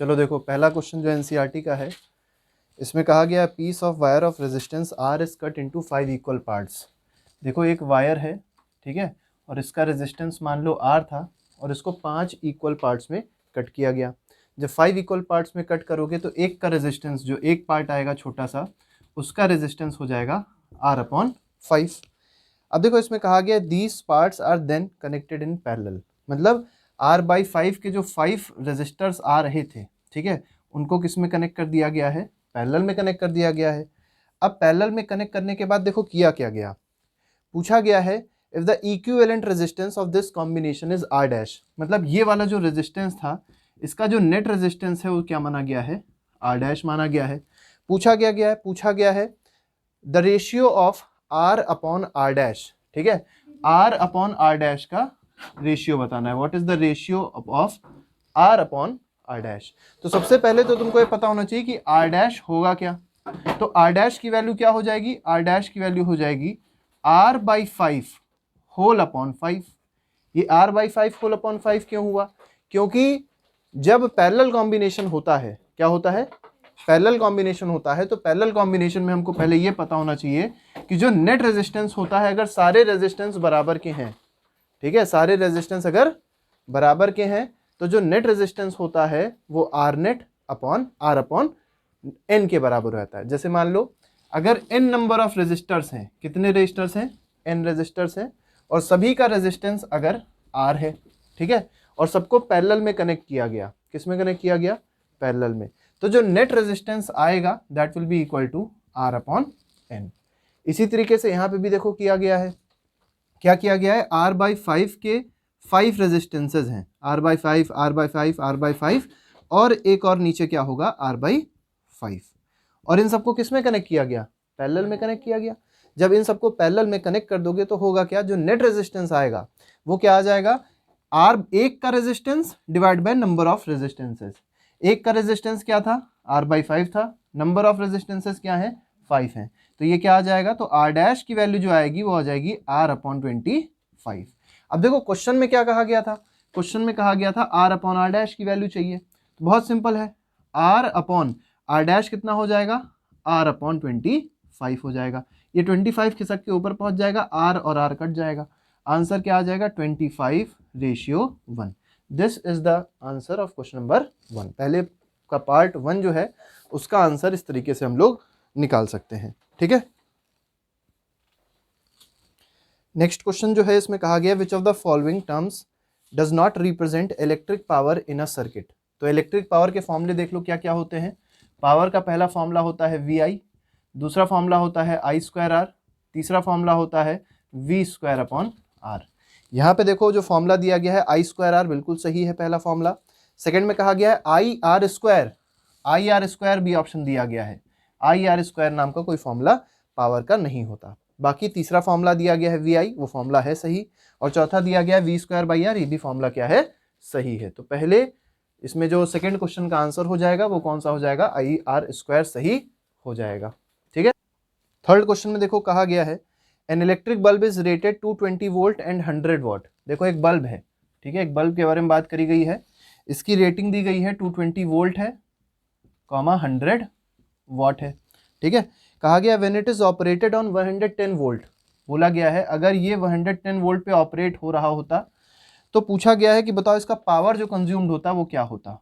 चलो देखो, पहला क्वेश्चन जो एनसीईआरटी का है, इसमें कहा गया piece of wire of resistance R is cut into 5 equal parts. देखो एक वायर है, ठीक है, और इसका रेजिस्टेंस मान लो आर था और इसको 5 इक्वल पार्ट्स में कट किया गया। जब 5 इक्वल पार्ट्स में कट करोगे तो एक का रेजिस्टेंस, जो एक पार्ट आएगा छोटा सा, उसका रेजिस्टेंस हो जाएगा R/5। अब देखो इसमें कहा गया these parts are then connected in parallel, मतलब R/5 के जो 5 रेजिस्टर्स आ रहे थे, ठीक है, उनको किस में कनेक्ट कर दिया गया है, पैरेलल में कनेक्ट कर दिया गया है। अब पैरेलल में कनेक्ट करने के बाद देखो किया क्या गया, पूछा गया है if the equivalent resistance of this combination is R dash, मतलब ये वाला जो रेजिस्टेंस था इसका जो नेट रेजिस्टेंस है वो क्या माना गया है, R डैश माना गया है। पूछा गया है the ratio of R/R dash, ठीक है, R/R डैश का रेशियो बताना है। What is the ratio of R/R dash. तो सबसे पहले तो तुमको ये पता होना चाहिए कि R डैश होगा क्या। तो R डैश की वैल्यू क्या हो जाएगी, R डैश की वैल्यू हो जाएगी R/5 होल अपॉन 5। ये R/5 होल अपॉन 5 क्यों हुआ, क्योंकि जब पैरेलल कॉम्बिनेशन होता है, क्या होता है, पैरेलल कॉम्बिनेशन होता है, तो पैरेलल कॉम्बिनेशन में हमको पहले ये पता होना चाहिए कि जो नेट रेजिस्टेंस होता है, अगर सारे रेजिस्टेंस बराबर के हैं, ठीक है, सारे रेजिस्टेंस अगर बराबर के हैं तो जो नेट रेजिस्टेंस होता है वो R नेट अपॉन R/N के बराबर रहता है। जैसे मान लो अगर N नंबर ऑफ रेजिस्टर्स हैं, कितने रेजिस्टर्स हैं, N रेजिस्टर्स हैं, और सभी का रेजिस्टेंस अगर R है, ठीक है, और सबको पैरेलल में कनेक्ट किया गया, किस में कनेक्ट किया गया, पैरेलल में, तो जो नेट रेजिस्टेंस आएगा that will be equal to R/N। इसी तरीके से यहाँ पे भी देखो किया गया है, क्या किया गया है, R/5 के 5 रेजिस्टेंसेज हैं, R/5 R/5 R/5, और एक और नीचे क्या होगा R/5, और इन सबको किस में कनेक्ट किया गया, पैरेलल में कनेक्ट किया गया। जब इन सबको पैरेलल में कनेक्ट कर दोगे तो होगा क्या, जो नेट रेजिस्टेंस आएगा वो क्या आ जाएगा, एक का resistance divide by number of resistances. एक का रेजिस्टेंस क्या था, R/5 था, नंबर ऑफ रेजिस्टेंसेस क्या है, 5 हैं, तो ये क्या आ जाएगा, तो R डैश की वैल्यू जो आएगी वो आ जाएगी R/25। अब देखो क्वेश्चन में क्या कहा गया था, क्वेश्चन में कहा गया था R/R डैश की वैल्यू चाहिए, तो बहुत सिंपल है, R/R डैश कितना हो जाएगा, R/25 हो जाएगा। ये 25 खिसक के ऊपर पहुंच जाएगा, R और R कट जाएगा, आंसर क्या आ जाएगा 25:1। This is the answer of question number 1। पहले का पार्ट 1 जो है उसका आंसर इस तरीके से हम लोग निकाल सकते हैं, ठीक है। नेक्स्ट क्वेश्चन जो है इसमें कहा गया which of the following terms does not represent electric power in a circuit. तो इलेक्ट्रिक पावर के फॉर्मूले देख लो क्या क्या होते हैं। पावर का पहला फॉर्मूला होता है VI, दूसरा फॉर्मूला होता है I²R, तीसरा फॉर्मूला होता है V²/R। यहाँ पे देखो जो फॉर्मूला दिया गया है I²R बिल्कुल सही है, पहला फॉर्मूला। सेकंड में कहा गया है IR², भी ऑप्शन दिया गया है, IR² नाम का कोई फॉर्मूला पावर का नहीं होता। बाकी तीसरा फॉर्मूला दिया गया है VI, वो फॉर्मूला है सही, और चौथा दिया गया है V²/R, ये भी फॉर्मूला क्या है, सही है। तो पहले इसमें जो सेकंड क्वेश्चन का आंसर हो जाएगा वो कौन सा हो जाएगा, IR² सही हो जाएगा, ठीक है। थर्ड क्वेश्चन में देखो कहा गया है an electric bulb is rated 220 volt and 100 what. देखो एक बल्ब है, ठीक है, एक बल्ब के बारे में बात करी गई है, इसकी रेटिंग दी गई है 220 वोल्ट है, 100 वॉट है, ठीक है। कहा गया when it is operated on 110 volt, बोला गया है अगर ये 110 वोल्ट पे ऑपरेट हो रहा होता तो पूछा गया है कि बताओ इसका पावर जो कंज्यूम्ड होता वो क्या होता।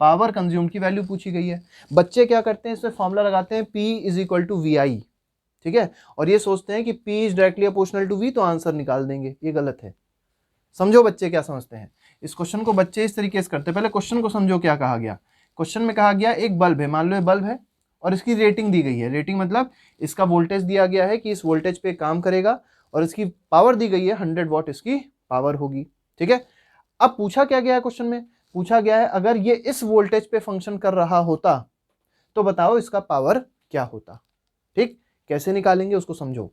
पावर कंज्यूम्ड की वैल्यू पूछी गई है। बच्चे क्या करते हैं, इसमें फॉर्मूला लगाते हैं P = VI, ठीक है, और ये सोचते हैं कि P is directly proportional to V, तो आंसर निकाल देंगे, ये गलत है। समझो बच्चे क्या समझते हैं, इस क्वेश्चन को बच्चे इस तरीके से करते हैं। पहले क्वेश्चन को समझो क्या कहा गया। क्वेश्चन में कहा गया एक बल्ब है, मान लो ये बल्ब है और इसकी रेटिंग दी गई है। रेटिंग मतलब इसका वोल्टेज दिया गया है कि इस वोल्टेज पे काम करेगा, और इसकी पावर दी गई है 100 वॉट इसकी पावर होगी, ठीक है। अब पूछा क्या गया है, क्वेश्चन में पूछा गया है अगर ये इस वोल्टेज पे फंक्शन कर रहा होता तो बताओ इसका पावर क्या होता, ठीक। कैसे निकालेंगे उसको समझो।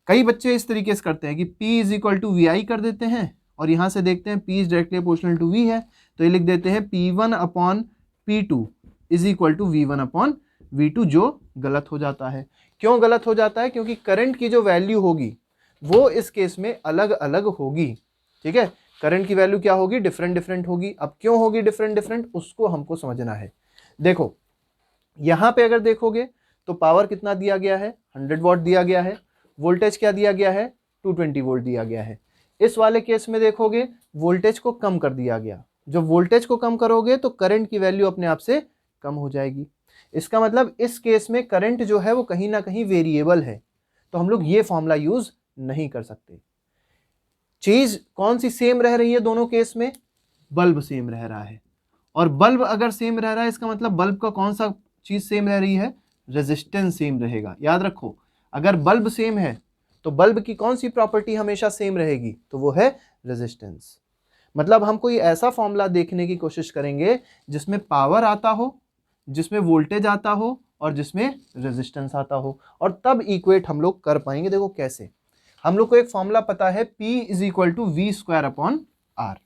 कई बच्चे इस तरीके से करते हैं कि P = VI कर देते हैं, और यहां से देखते हैं P is directly proportional to V है, तो ये लिख देते हैं P1/P2 = V1/V2, जो गलत हो जाता है। क्यों गलत हो जाता है, क्योंकि करंट की जो वैल्यू होगी वो इस केस में अलग अलग होगी, ठीक है। करंट की वैल्यू क्या होगी, डिफरेंट डिफरेंट होगी। अब क्यों होगी डिफरेंट डिफरेंट, उसको हमको समझना है। देखो यहां पे अगर देखोगे तो पावर कितना दिया गया है, 100 वॉट दिया गया है, वोल्टेज क्या दिया गया है, 220 वोल्ट दिया गया है। इस वाले केस में देखोगे वोल्टेज को कम कर दिया गया, जब वोल्टेज को कम करोगे तो करंट की वैल्यू अपने आप से कम हो जाएगी। इसका मतलब इस केस में करंट जो है वो कहीं ना कहीं वेरिएबल है, तो हम लोग ये फॉर्मूला यूज नहीं कर सकते। चीज कौन सी सेम रह रही है दोनों केस में, बल्ब सेम रह रहा है। और बल्ब अगर सेम रह रहा है इसका मतलब बल्ब का कौन सा चीज सेम रह रही है, रेजिस्टेंस सेम रहेगा। याद रखो अगर बल्ब सेम है तो बल्ब की कौन सी प्रॉपर्टी हमेशा सेम रहेगी, तो वो है रेजिस्टेंस। मतलब हम कोई ऐसा फॉर्मूला देखने की कोशिश करेंगे जिसमें पावर आता हो, जिसमें वोल्टेज आता हो और जिसमें रेजिस्टेंस आता हो, और तब इक्वेट हम लोग कर पाएंगे। देखो कैसे, हम लोग को एक फॉर्मूला पता है P is equal to V square upon R.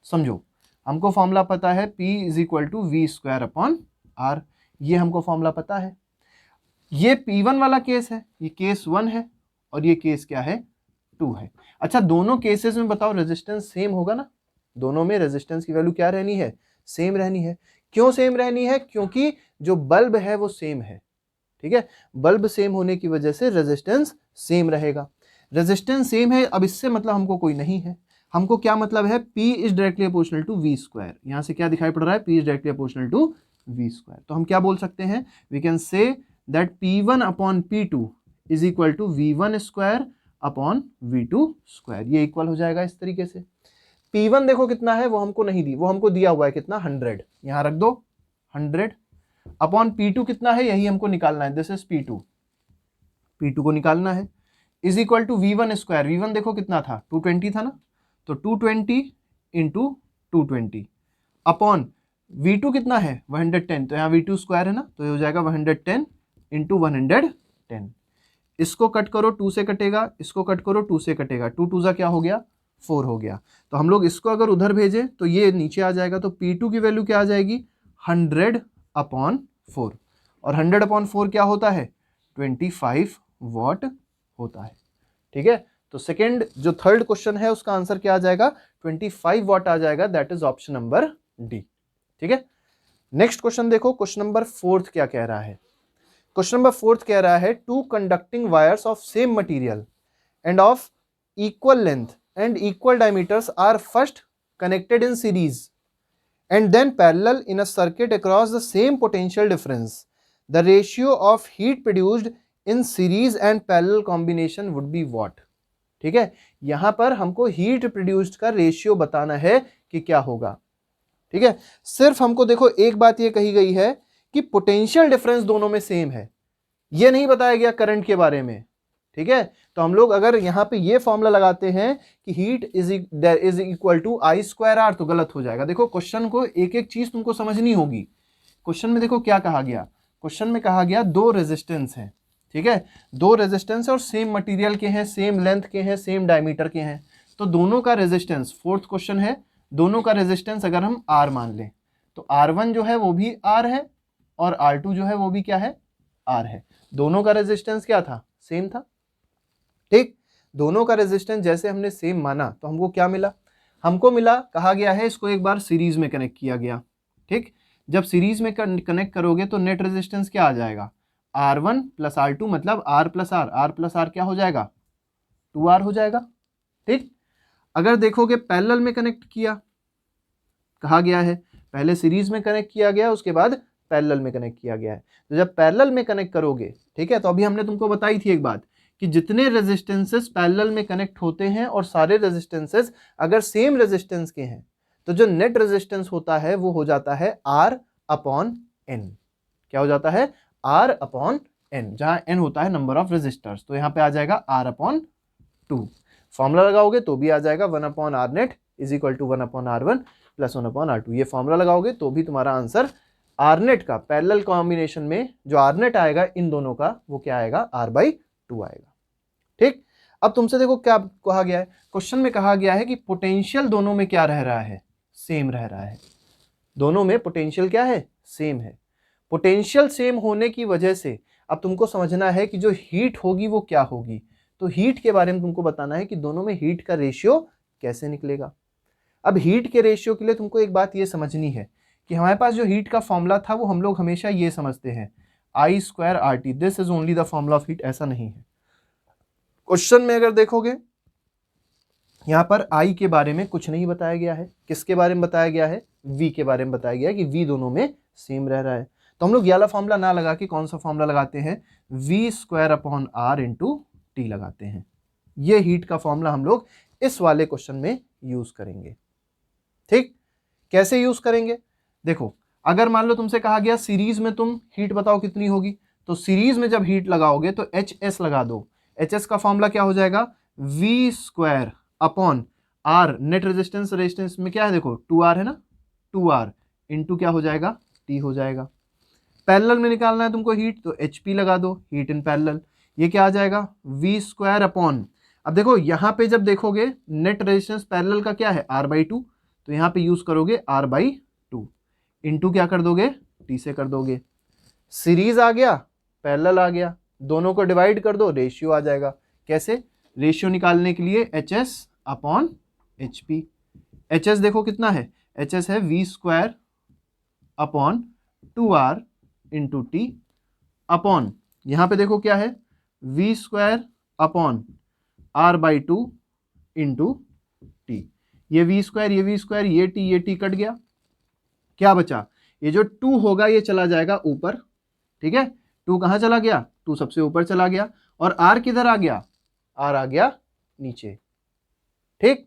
समझो हमको फॉर्मूला पता है P is equal to V square upon R, ये हमको फॉर्मूला पता है। ये P1 वाला केस है, ये केस 1 है, और ये केस क्या है, 2 है। अच्छा दोनों केसेस में बताओ रेजिस्टेंस सेम होगा ना, दोनों में रेजिस्टेंस की वैल्यू क्या रहनी है, सेम रहनी है। क्यों सेम रहनी है, क्योंकि जो बल्ब है वो सेम है। ठीक है, बल्ब सेम होने की वजह से रेजिस्टेंस सेम रहेगा। रेजिस्टेंस सेम है, अब इससे मतलब हमको कोई नहीं है, हमको क्या मतलब है, P is directly proportional to V square. यहां से क्या दिखाई पड़ रहा है, P is directly proportional to V square. तो हम क्या बोल सकते हैं, we can say that P1 upon P2 is equal to V1 square upon V2 square. ये इक्वल हो जाएगा इस तरीके से। P1 देखो कितना है, वो हमको नहीं दी, वो हमको दिया हुआ है कितना, 100, यहां रख दो 100 अपॉन P2 कितना है, यही हमको निकालना है, दिस इज P2, P2 को निकालना है, is equal to V1 square. V1 देखो कितना था, 220 था ना, तो 220 इंटू 220 अपॉन V2 कितना है 110, तो यहाँ V2 स्क्वायर है ना, तो ये हो जाएगा 110 इंटू 110। इसको कट करो 2 से कटेगा, इसको कट करो 2 से कटेगा, 2 2 क्या हो गया, 4 हो गया। तो हम लोग इसको अगर उधर भेजें तो ये नीचे आ जाएगा, तो P2 की वैल्यू क्या आ जाएगी, 100 अपॉन 4, और 100 अपॉन 4 क्या होता है, 25 वॉट होता है। ठीक है, तो सेकंड जो थर्ड क्वेश्चन है उसका आंसर क्या आ जाएगा, 25 वॉट आ जाएगा, that is option number D. ठीक है, नेक्स्ट क्वेश्चन देखो, क्वेश्चन नंबर 4 क्या कह रहा है। क्वेश्चन नंबर 4 कह रहा है, two conducting wires of same material and of equal length and equal diameters are first connected in series and then parallel in a circuit across the same potential difference. The ratio of heat produced in series and parallel combination would be what? ठीक है, यहां पर हमको heat produced का ratio बताना है कि क्या होगा। ठीक है, सिर्फ हमको देखो एक बात ये कही गई है कि पोटेंशियल डिफरेंस दोनों में सेम है, ये नहीं बताया गया करंट के बारे में। ठीक है, तो हम लोग अगर यहां पे ये फॉर्मूला लगाते हैं कि heat is equal to I square R, तो गलत हो जाएगा। देखो क्वेश्चन को एक एक चीज तुमको समझनी होगी। क्वेश्चन में देखो क्या कहा गया, क्वेश्चन में कहा गया दो रेजिस्टेंस हैं। ठीक है, दो रेजिस्टेंस है और सेम मटेरियल के हैं, सेम लेंथ के हैं, सेम डायमीटर के हैं, तो दोनों का रेजिस्टेंस, फोर्थ क्वेश्चन है, दोनों का रेजिस्टेंस अगर हम आर मान लें तो R1 जो है वो भी आर है और R2 जो है वो भी क्या है, आर है। दोनों का रेजिस्टेंस क्या था, सेम था। ठीक, दोनों का रेजिस्टेंस जैसे हमने सेम माना तो हमको क्या मिला, हमको मिला, कहा गया है इसको एक बार सीरीज में कनेक्ट किया गया। ठीक, जब सीरीज में कनेक्ट करोगे तो नेट रेजिस्टेंस क्या आ जाएगा, R1 प्लस R2 मतलब R प्लस R क्या हो जाएगा, 2R हो जाएगा। ठीक, अगर देखोगे पैरेलल में कनेक्ट किया, कहा गया है पहले सीरीज में कनेक्ट किया गया उसके बाद पैरेलल में कनेक्ट किया गया है, तो जब पैरेलल में कनेक्ट करोगे, ठीक है, तो अभी हमने तुमको बताई थी एक बात कि जितने रेजिस्टेंसेस पैरेलल में कनेक्ट होते हैं और सारे रेजिस्टेंसेस अगर सेम रेजिस्टेंस के हैं तो जो नेट रेजिस्टेंस होता है वो हो जाता है R अपॉन N। क्या हो जाता है, R अपॉन N, जहां N होता है नंबर ऑफ रेजिस्टर्स, तो यहां पे आ जाएगा R अपॉन 2। फॉर्मूला लगाओगे तो भी आ जाएगा 1 upon R net is equal to 1 upon R1 plus 1 upon R2। ये फॉर्मूला लगाओगे तो भी तुम्हारा आंसर R नेट का पैरेलल कॉम्बिनेशन में जो R नेट आएगा इन दोनों का वो क्या आएगा, R/2 आएगा। ठीक, अब तुमसे देखो क्या कहा गया है, क्वेश्चन में कहा गया है कि पोटेंशियल दोनों में क्या रह रहा है, सेम रह रहा है। दोनों में पोटेंशियल क्या है, सेम है। पोटेंशियल सेम होने की वजह से अब तुमको समझना है कि जो हीट होगी वो क्या होगी। तो हीट के बारे में तुमको बताना है कि दोनों में हीट का रेशियो कैसे निकलेगा। अब हीट के रेशियो के लिए तुमको एक बात ये समझनी है कि हमारे पास जो हीट का फॉर्मूला था वो हम लोग हमेशा ये समझते हैं I square RT, this is only the formula of heat, ऐसा नहीं है। क्वेश्चन में अगर देखोगे यहाँ पर I के बारे में कुछ नहीं बताया गया है, किसके बारे में बताया गया है, V के बारे में बताया गया है कि V दोनों में सेम रह रहा है। तो हम लोग ये वाला फॉर्मूला ना लगा के कौन सा फॉर्मूला लगाते हैं, V square upon R into T लगाते हैं। ये हीट का फॉर्मूला हम लोग इस वाले क्वेश्चन में यूज करेंगे। ठीक, कैसे यूज करेंगे, देखो अगर मान लो तुमसे कहा गया सीरीज में तुम हीट बताओ कितनी होगी, तो सीरीज में जब हीट लगाओगे तो HS लगा दो। HS का फॉर्मूला क्या हो जाएगा, V square upon R, net resistance, resistance में क्या है देखो 2R है ना, 2R इंटू क्या हो जाएगा, T हो जाएगा। पैरेलल में निकालना है तुमको हीट, तो HP लगा दो, हीट इन पैरेलल। ये क्या आ जाएगा, V स्क्वायर अपॉन, अब देखो यहाँ पे जब देखोगे नेट रेजिस्टेंस पैरेलल का क्या है R/2, तो यहाँ पे यूज करोगे R/2 इंटू क्या कर दोगे, T से कर दोगे। सीरीज आ गया, पैरेलल आ गया, दोनों को डिवाइड कर दो, रेशियो आ जाएगा। कैसे, रेशियो निकालने के लिए HS अपॉन HP। HS देखो कितना है, HS है V square upon 2R into T upon, यहाँ पे देखो क्या है, V square upon R/2 into T। ये V स्क्वायर, ये V स्क्वायर, ये T कट गया, क्या बचा, ये जो 2 होगा ये चला जाएगा ऊपर, ठीक है, 2 कहाँ चला गया, 2 सबसे ऊपर चला गया, और R किधर आ गया, R आ गया नीचे। ठीक,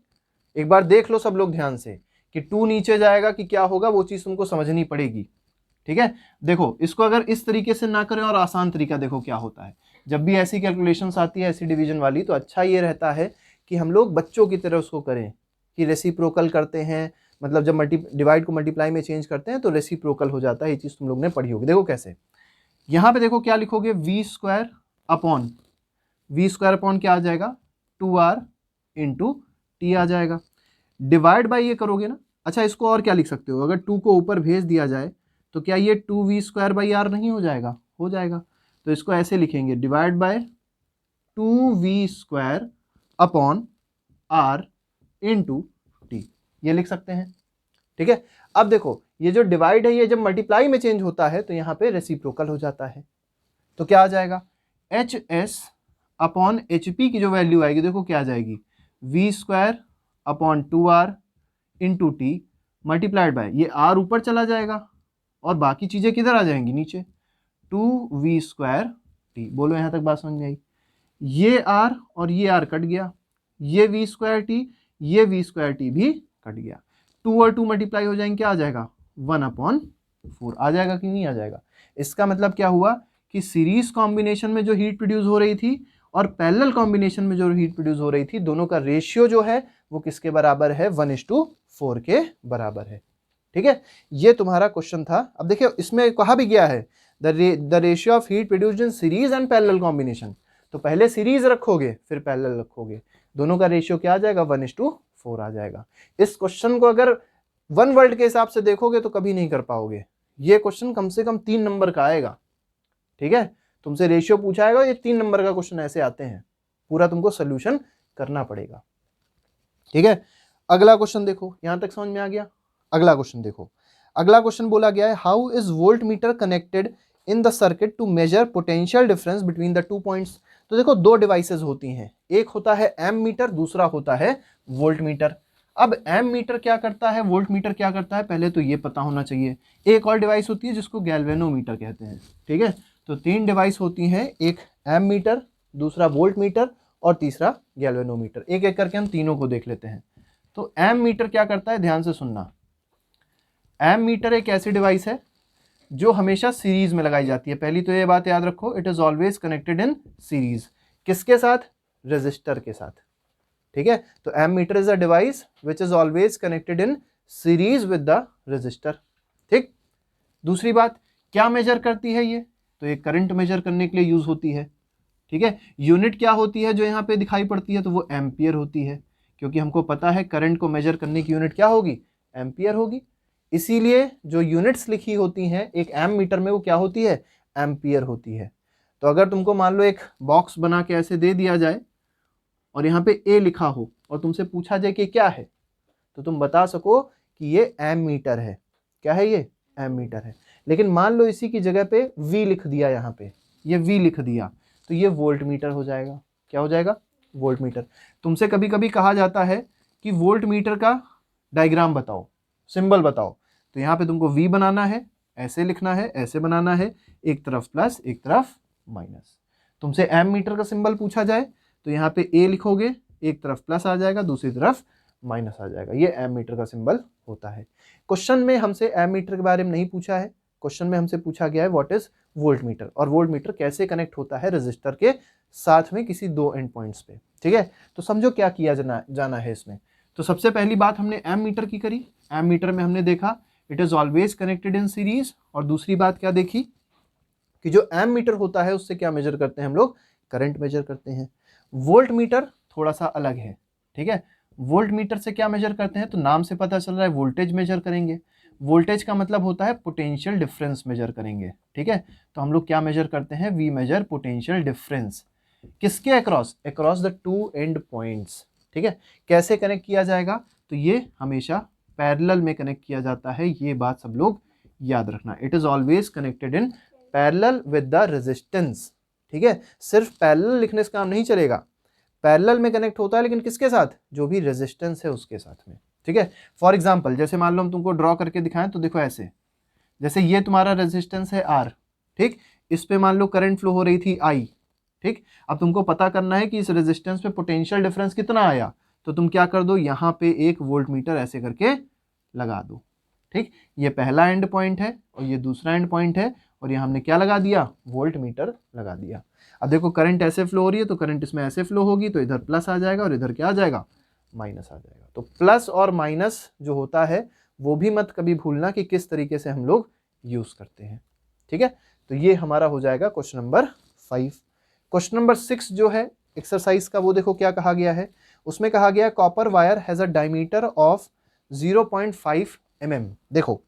एक बार देख लो सब लोग ध्यान से कि 2 नीचे जाएगा कि क्या होगा, वो चीज तुमको समझनी पड़ेगी। ठीक है, देखो इसको अगर इस तरीके से ना करें और आसान तरीका देखो क्या होता है, जब भी ऐसी कैलकुलेशंस आती है ऐसी डिवीजन वाली, तो अच्छा ये रहता है कि हम लोग बच्चों की तरह उसको करें कि रेसिप्रोकल करते हैं, मतलब जब डिवाइड को मल्टीप्लाई में चेंज करते हैं तो रेसिप्रोकल हो जाता है। ये चीज़ तुम लोग ने पढ़ी होगी। देखो कैसे, यहाँ पे देखो क्या लिखोगे, V square upon, V square upon क्या आ जाएगा, 2R इंटू T आ जाएगा, डिवाइड बाई ये करोगे ना। अच्छा, इसको और क्या लिख सकते हो, अगर 2 को ऊपर भेज दिया जाए तो क्या ये 2V स्क्वायर बाई R नहीं हो जाएगा, हो जाएगा। तो इसको ऐसे लिखेंगे, divide by 2V square upon R into T, ये लिख सकते हैं। ठीक है, अब देखो ये जो डिवाइड है ये जब मल्टीप्लाई में चेंज होता है तो यहाँ पे रेसिप्रोकल हो जाता है, तो क्या आ जाएगा, HS अपॉन HP की जो वैल्यू आएगी देखो क्या आ जाएगी, V square upon 2R into T multiplied by, ये R ऊपर चला जाएगा और बाकी चीज़ें किधर आ जाएंगी, नीचे, 2V स्क्वायर T। बोलो यहाँ तक बात समझ में आई, ये R और ये R कट गया, ये V स्क्वायर T, ये V स्क्वायर T भी कट गया, 2 और 2 मल्टीप्लाई हो जाएंगे, क्या आ जाएगा, 1/4 आ जाएगा कि नहीं आ जाएगा। इसका मतलब क्या हुआ कि सीरीज कॉम्बिनेशन में जो हीट प्रोड्यूस हो रही थी और पैरेलल कॉम्बिनेशन में जो हीट प्रोड्यूस हो रही थी, दोनों का रेशियो जो है वो किसके बराबर है, 1:4 के बराबर है। ठीक है, ये तुम्हारा क्वेश्चन था। अब देखिए इसमें कहा भी गया है the ratio of heat produced in series and parallel combination, तो पहले सीरीज रखोगे फिर पैरेलल रखोगे, दोनों का रेशियो क्या आ जाएगा, 1:4 आ जाएगा। इस क्वेश्चन को अगर वन वर्ल्ड के हिसाब से देखोगे तो कभी नहीं कर पाओगे, ये क्वेश्चन कम से कम 3 नंबर का आएगा। ठीक है, तुमसे रेशियो पूछा आएगा, ये 3 नंबर का क्वेश्चन ऐसे आते हैं, पूरा तुमको सोल्यूशन करना पड़ेगा। ठीक है, अगला क्वेश्चन देखो, यहां तक समझ में आ गया। अगला क्वेश्चन देखो, अगला क्वेश्चन बोला गया है, how is voltmeter connected in the circuit to measure potential difference between the 2 points. तो देखो 2 डिवाइसेस होती हैं, एक होता है एम मीटर, दूसरा होता है वोल्ट मीटर। अब एम मीटर क्या करता है, वोल्ट मीटर क्या करता है, पहले तो ये पता होना चाहिए। एक और डिवाइस होती है जिसको गैल्वेनोमीटर कहते हैं। ठीक है, तो 3 डिवाइस होती हैं, एक एम मीटर, दूसरा वोल्ट मीटर और तीसरा गैल्वेनोमीटर। एक एक करके हम तीनों को देख लेते हैं। तो एम मीटर क्या करता है, ध्यान से सुनना। एम मीटर एक ऐसी डिवाइस है जो हमेशा सीरीज में लगाई जाती है। पहली तो ये बात याद रखो, it is always connected in series, किसके साथ, रेजिस्टर के साथ। ठीक है, तो ammeter is a device which is always connected in series with the resistor. ठीक, दूसरी बात क्या मेजर करती है ये, तो ये करंट मेजर करने के लिए यूज होती है। ठीक है, यूनिट क्या होती है जो यहाँ पे दिखाई पड़ती है, तो वो एम्पियर होती है, क्योंकि हमको पता है करंट को मेजर करने की यूनिट क्या होगी, एम्पियर होगी। इसीलिए जो यूनिट्स लिखी होती हैं एक एम मीटर में वो क्या होती है, एम्पियर होती है। तो अगर तुमको मान लो एक बॉक्स बना के ऐसे दे दिया जाए और यहाँ पे ए लिखा हो और तुमसे पूछा जाए कि क्या है, तो तुम बता सको कि ये एम मीटर है। क्या है ये? एम मीटर है। लेकिन मान लो इसी की जगह पे V लिख दिया, यहाँ पे ये V लिख दिया, तो ये वोल्ट मीटर हो जाएगा। क्या हो जाएगा? Volt meter. तुमसे कभी कभी कहा जाता है कि वोल्ट मीटर का डायग्राम बताओ, सिंबल बताओ, तो यहाँ पे तुमको V बनाना है, ऐसे लिखना है, ऐसे बनाना है, एक तरफ प्लस एक तरफ माइनस। तुमसे एम मीटर का सिंबल पूछा जाए तो यहाँ पे A लिखोगे, एक तरफ प्लस आ जाएगा, दूसरी तरफ माइनस आ जाएगा। ये एम मीटर का सिंबल होता है। क्वेश्चन में हमसे एम मीटर के बारे में नहीं पूछा है, क्वेश्चन में हमसे पूछा गया है व्हाट इज वोल्ट मीटर, और वोल्ट मीटर कैसे कनेक्ट होता है रजिस्टर के साथ में किसी दो एंड पॉइंट्स पे। ठीक है, तो समझो क्या किया जाना है इसमें। तो सबसे पहली बात हमने एम मीटर की करी। एम मीटर में हमने देखा it is always connected in series, और दूसरी बात क्या देखी कि जो एम मीटर होता है उससे क्या मेजर करते हैं हम लोग? करंट मेजर करते हैं। वोल्ट मीटर थोड़ा सा अलग है। ठीक है, वोल्ट मीटर से क्या मेजर करते हैं? तो नाम से पता चल रहा है वोल्टेज मेजर करेंगे। वोल्टेज का मतलब होता है पोटेंशियल डिफरेंस मेजर करेंगे। ठीक है, तो हम लोग क्या मेजर करते हैं? We measure potential difference. किसके across? Across the two end points. ठीक है, कैसे कनेक्ट किया जाएगा? तो ये हमेशा पैरेलल में कनेक्ट किया जाता है, ये बात सब लोग याद रखना। It is always connected in parallel with the resistance. ठीक है, सिर्फ पैरेलल लिखने से काम नहीं चलेगा, पैरेलल में कनेक्ट होता है, लेकिन किसके साथ? जो भी रेजिस्टेंस है उसके साथ में। ठीक है, फॉर एग्जांपल जैसे मान लो हम तुमको ड्रॉ करके दिखाएं, तो देखो ऐसे, जैसे ये तुम्हारा रेजिस्टेंस है R, ठीक, इस पे मान लो करंट फ्लो हो रही थी I। ठीक, अब तुमको पता करना है कि इस रेजिस्टेंस पे पोटेंशियल डिफरेंस कितना आया, तो तुम क्या कर दो, यहाँ पे एक वोल्ट मीटर ऐसे करके लगा दो। ठीक, ये पहला एंड पॉइंट है और ये दूसरा एंड पॉइंट है, और यहाँ हमने क्या लगा दिया? वोल्ट मीटर लगा दिया। अब देखो करंट ऐसे फ्लो हो रही है, तो करंट इसमें ऐसे फ्लो होगी, तो इधर प्लस आ जाएगा और इधर क्या आ जाएगा? माइनस आ जाएगा। तो प्लस और माइनस जो होता है वो भी मत कभी भूलना कि किस तरीके से हम लोग यूज करते हैं। ठीक है, तो ये हमारा हो जाएगा क्वेश्चन नंबर 5। क्वेश्चन नंबर 6 जो है एक्सरसाइज का, वो देखो क्या कहा गया है। उसमें कहा गया copper wire has a diameter of 0.5 mm। देखो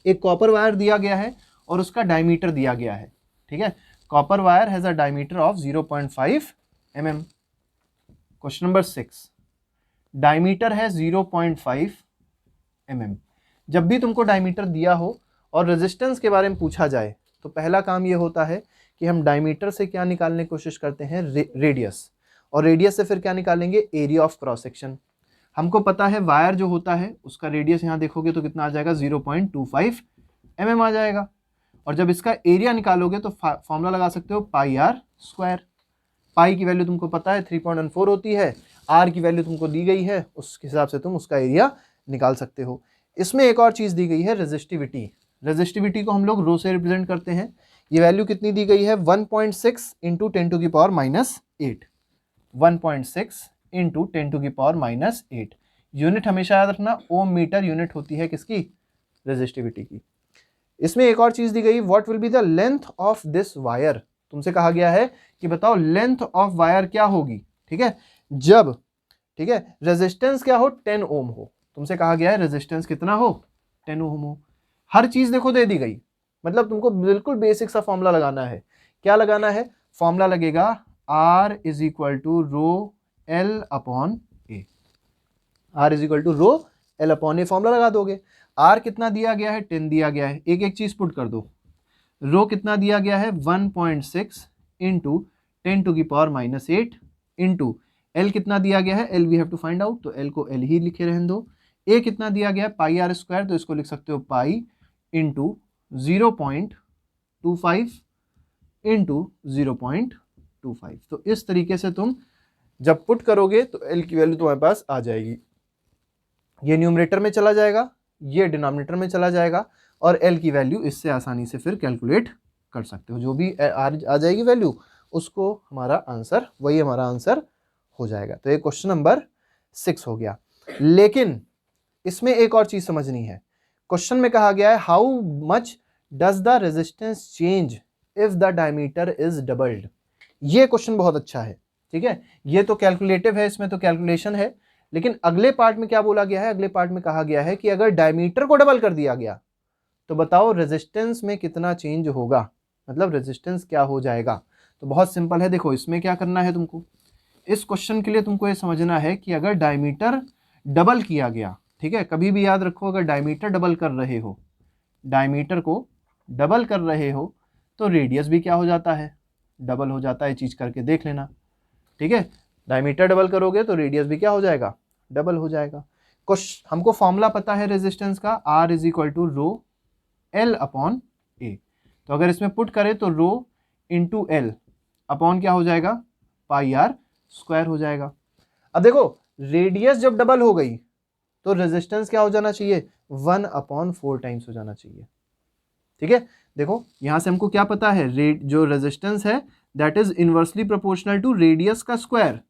एक कॉपर वायर दिया गया है और उसका डायमीटर दिया गया है। ठीक है, copper wire has a diameter of 0.5 mm। Question number 6, diameter है 0.5 mm। जब भी तुमको डायमीटर दिया हो और रेजिस्टेंस के बारे में पूछा जाए, तो पहला काम ये होता है कि हम डायमीटर से क्या निकालने की कोशिश करते हैं? रेडियस, और रेडियस से फिर क्या निकालेंगे? Area of cross section. हमको पता है वायर जो होता है उसका रेडियस यहाँ देखोगे तो कितना आ जाएगा? 0.25 mm आ जाएगा। और जब इसका एरिया निकालोगे तो फॉर्मूला लगा सकते हो पाई आर स्क्वायर। पाई की वैल्यू तुमको पता है 3.14 होती है, आर की वैल्यू तुमको दी गई है, उस हिसाब से तुम उसका एरिया निकाल सकते हो। इसमें एक और चीज़ दी गई है रेजिस्टिविटी। रेजिस्टिविटी को हम लोग रो से रिप्रेजेंट करते हैं। ये वैल्यू कितनी दी गई है? 1.6 इंटू 10⁻⁻8। 1.6 इंटू 10⁻⁻8। यूनिट हमेशा याद रखना, ओम मीटर यूनिट होती है किसकी? रेजिस्टिविटी की। इसमें एक और चीज दी गई, what will be the length of this wire. तुमसे कहा गया है कि बताओ लेंथ ऑफ वायर क्या होगी। ठीक है, जब, ठीक है, रेजिस्टेंस क्या हो? 10 ओम हो। तुमसे कहा गया है रेजिस्टेंस कितना हो? 10 ओम हो। हर चीज देखो दे दी गई, मतलब तुमको बिल्कुल बेसिक सा फॉर्मूला लगाना है। क्या लगाना है? फॉर्मूला लगेगा R is equal to rho L upon A. R is equal to rho L upon A formula लगा दोगे। R कितना दिया गया है? 10 दिया गया है। एक एक चीज पुट कर दो। रो कितना दिया गया है? 1.6 इंटू 10⁻⁻8 इंटू L कितना दिया गया है? L we have to find out, तो L को L ही लिखे रहने दो। A कितना दिया गया है? पाई आर स्क्वायर, तो इसको लिख सकते हो पाई इंटू 0.25 इंटू 0.25। तो इस तरीके से तुम जब पुट करोगे तो L की वैल्यू तुम्हारे पास आ जाएगी। ये न्यूमरेटर में चला जाएगा, ये डिनोमिनेटर में चला जाएगा, और L की वैल्यू इससे आसानी से फिर कैलकुलेट कर सकते हो। जो भी आ जाएगी वैल्यू, उसको हमारा आंसर, वही हमारा आंसर हो जाएगा। तो ये क्वेश्चन नंबर 6 हो गया। लेकिन इसमें एक और चीज समझनी है। क्वेश्चन में कहा गया है how much does the resistance change if the diameter is doubled. ये क्वेश्चन बहुत अच्छा है। ठीक है, ये तो कैलकुलेटिव है, इसमें तो कैलकुलेशन है। लेकिन अगले पार्ट में क्या बोला गया है? अगले पार्ट में कहा गया है कि अगर डायमीटर को डबल कर दिया गया तो बताओ रेजिस्टेंस में कितना चेंज होगा, मतलब रेजिस्टेंस क्या हो जाएगा। तो बहुत सिंपल है, देखो इसमें क्या करना है तुमको। इस क्वेश्चन के लिए तुमको ये समझना है कि अगर डायमीटर डबल किया गया, ठीक है। कभी भी याद रखो, अगर डायमीटर डबल कर रहे हो, डायमीटर को डबल कर रहे हो, तो रेडियस भी क्या हो जाता है, डबल हो जाता है। चीज करके देख लेना, ठीक है। डायमीटर डबल करोगे तो रेडियस भी क्या हो जाएगा, डबल हो जाएगा। कुछ हमको फॉर्मूला पता है रेजिस्टेंस का, R is equal to rho L upon A. तो अगर इसमें पुट करें तो रो इंटू एल अपॉन क्या हो जाएगा, पाई आर स्क्वायर हो जाएगा। अब देखो रेडियस जब डबल हो गई तो रेजिस्टेंस क्या हो जाना चाहिए, 1/4 टाइम्स हो जाना चाहिए, ठीक है। देखो यहां से हमको क्या पता है, जो रेजिस्टेंस है that is inversely proportional to radius का square.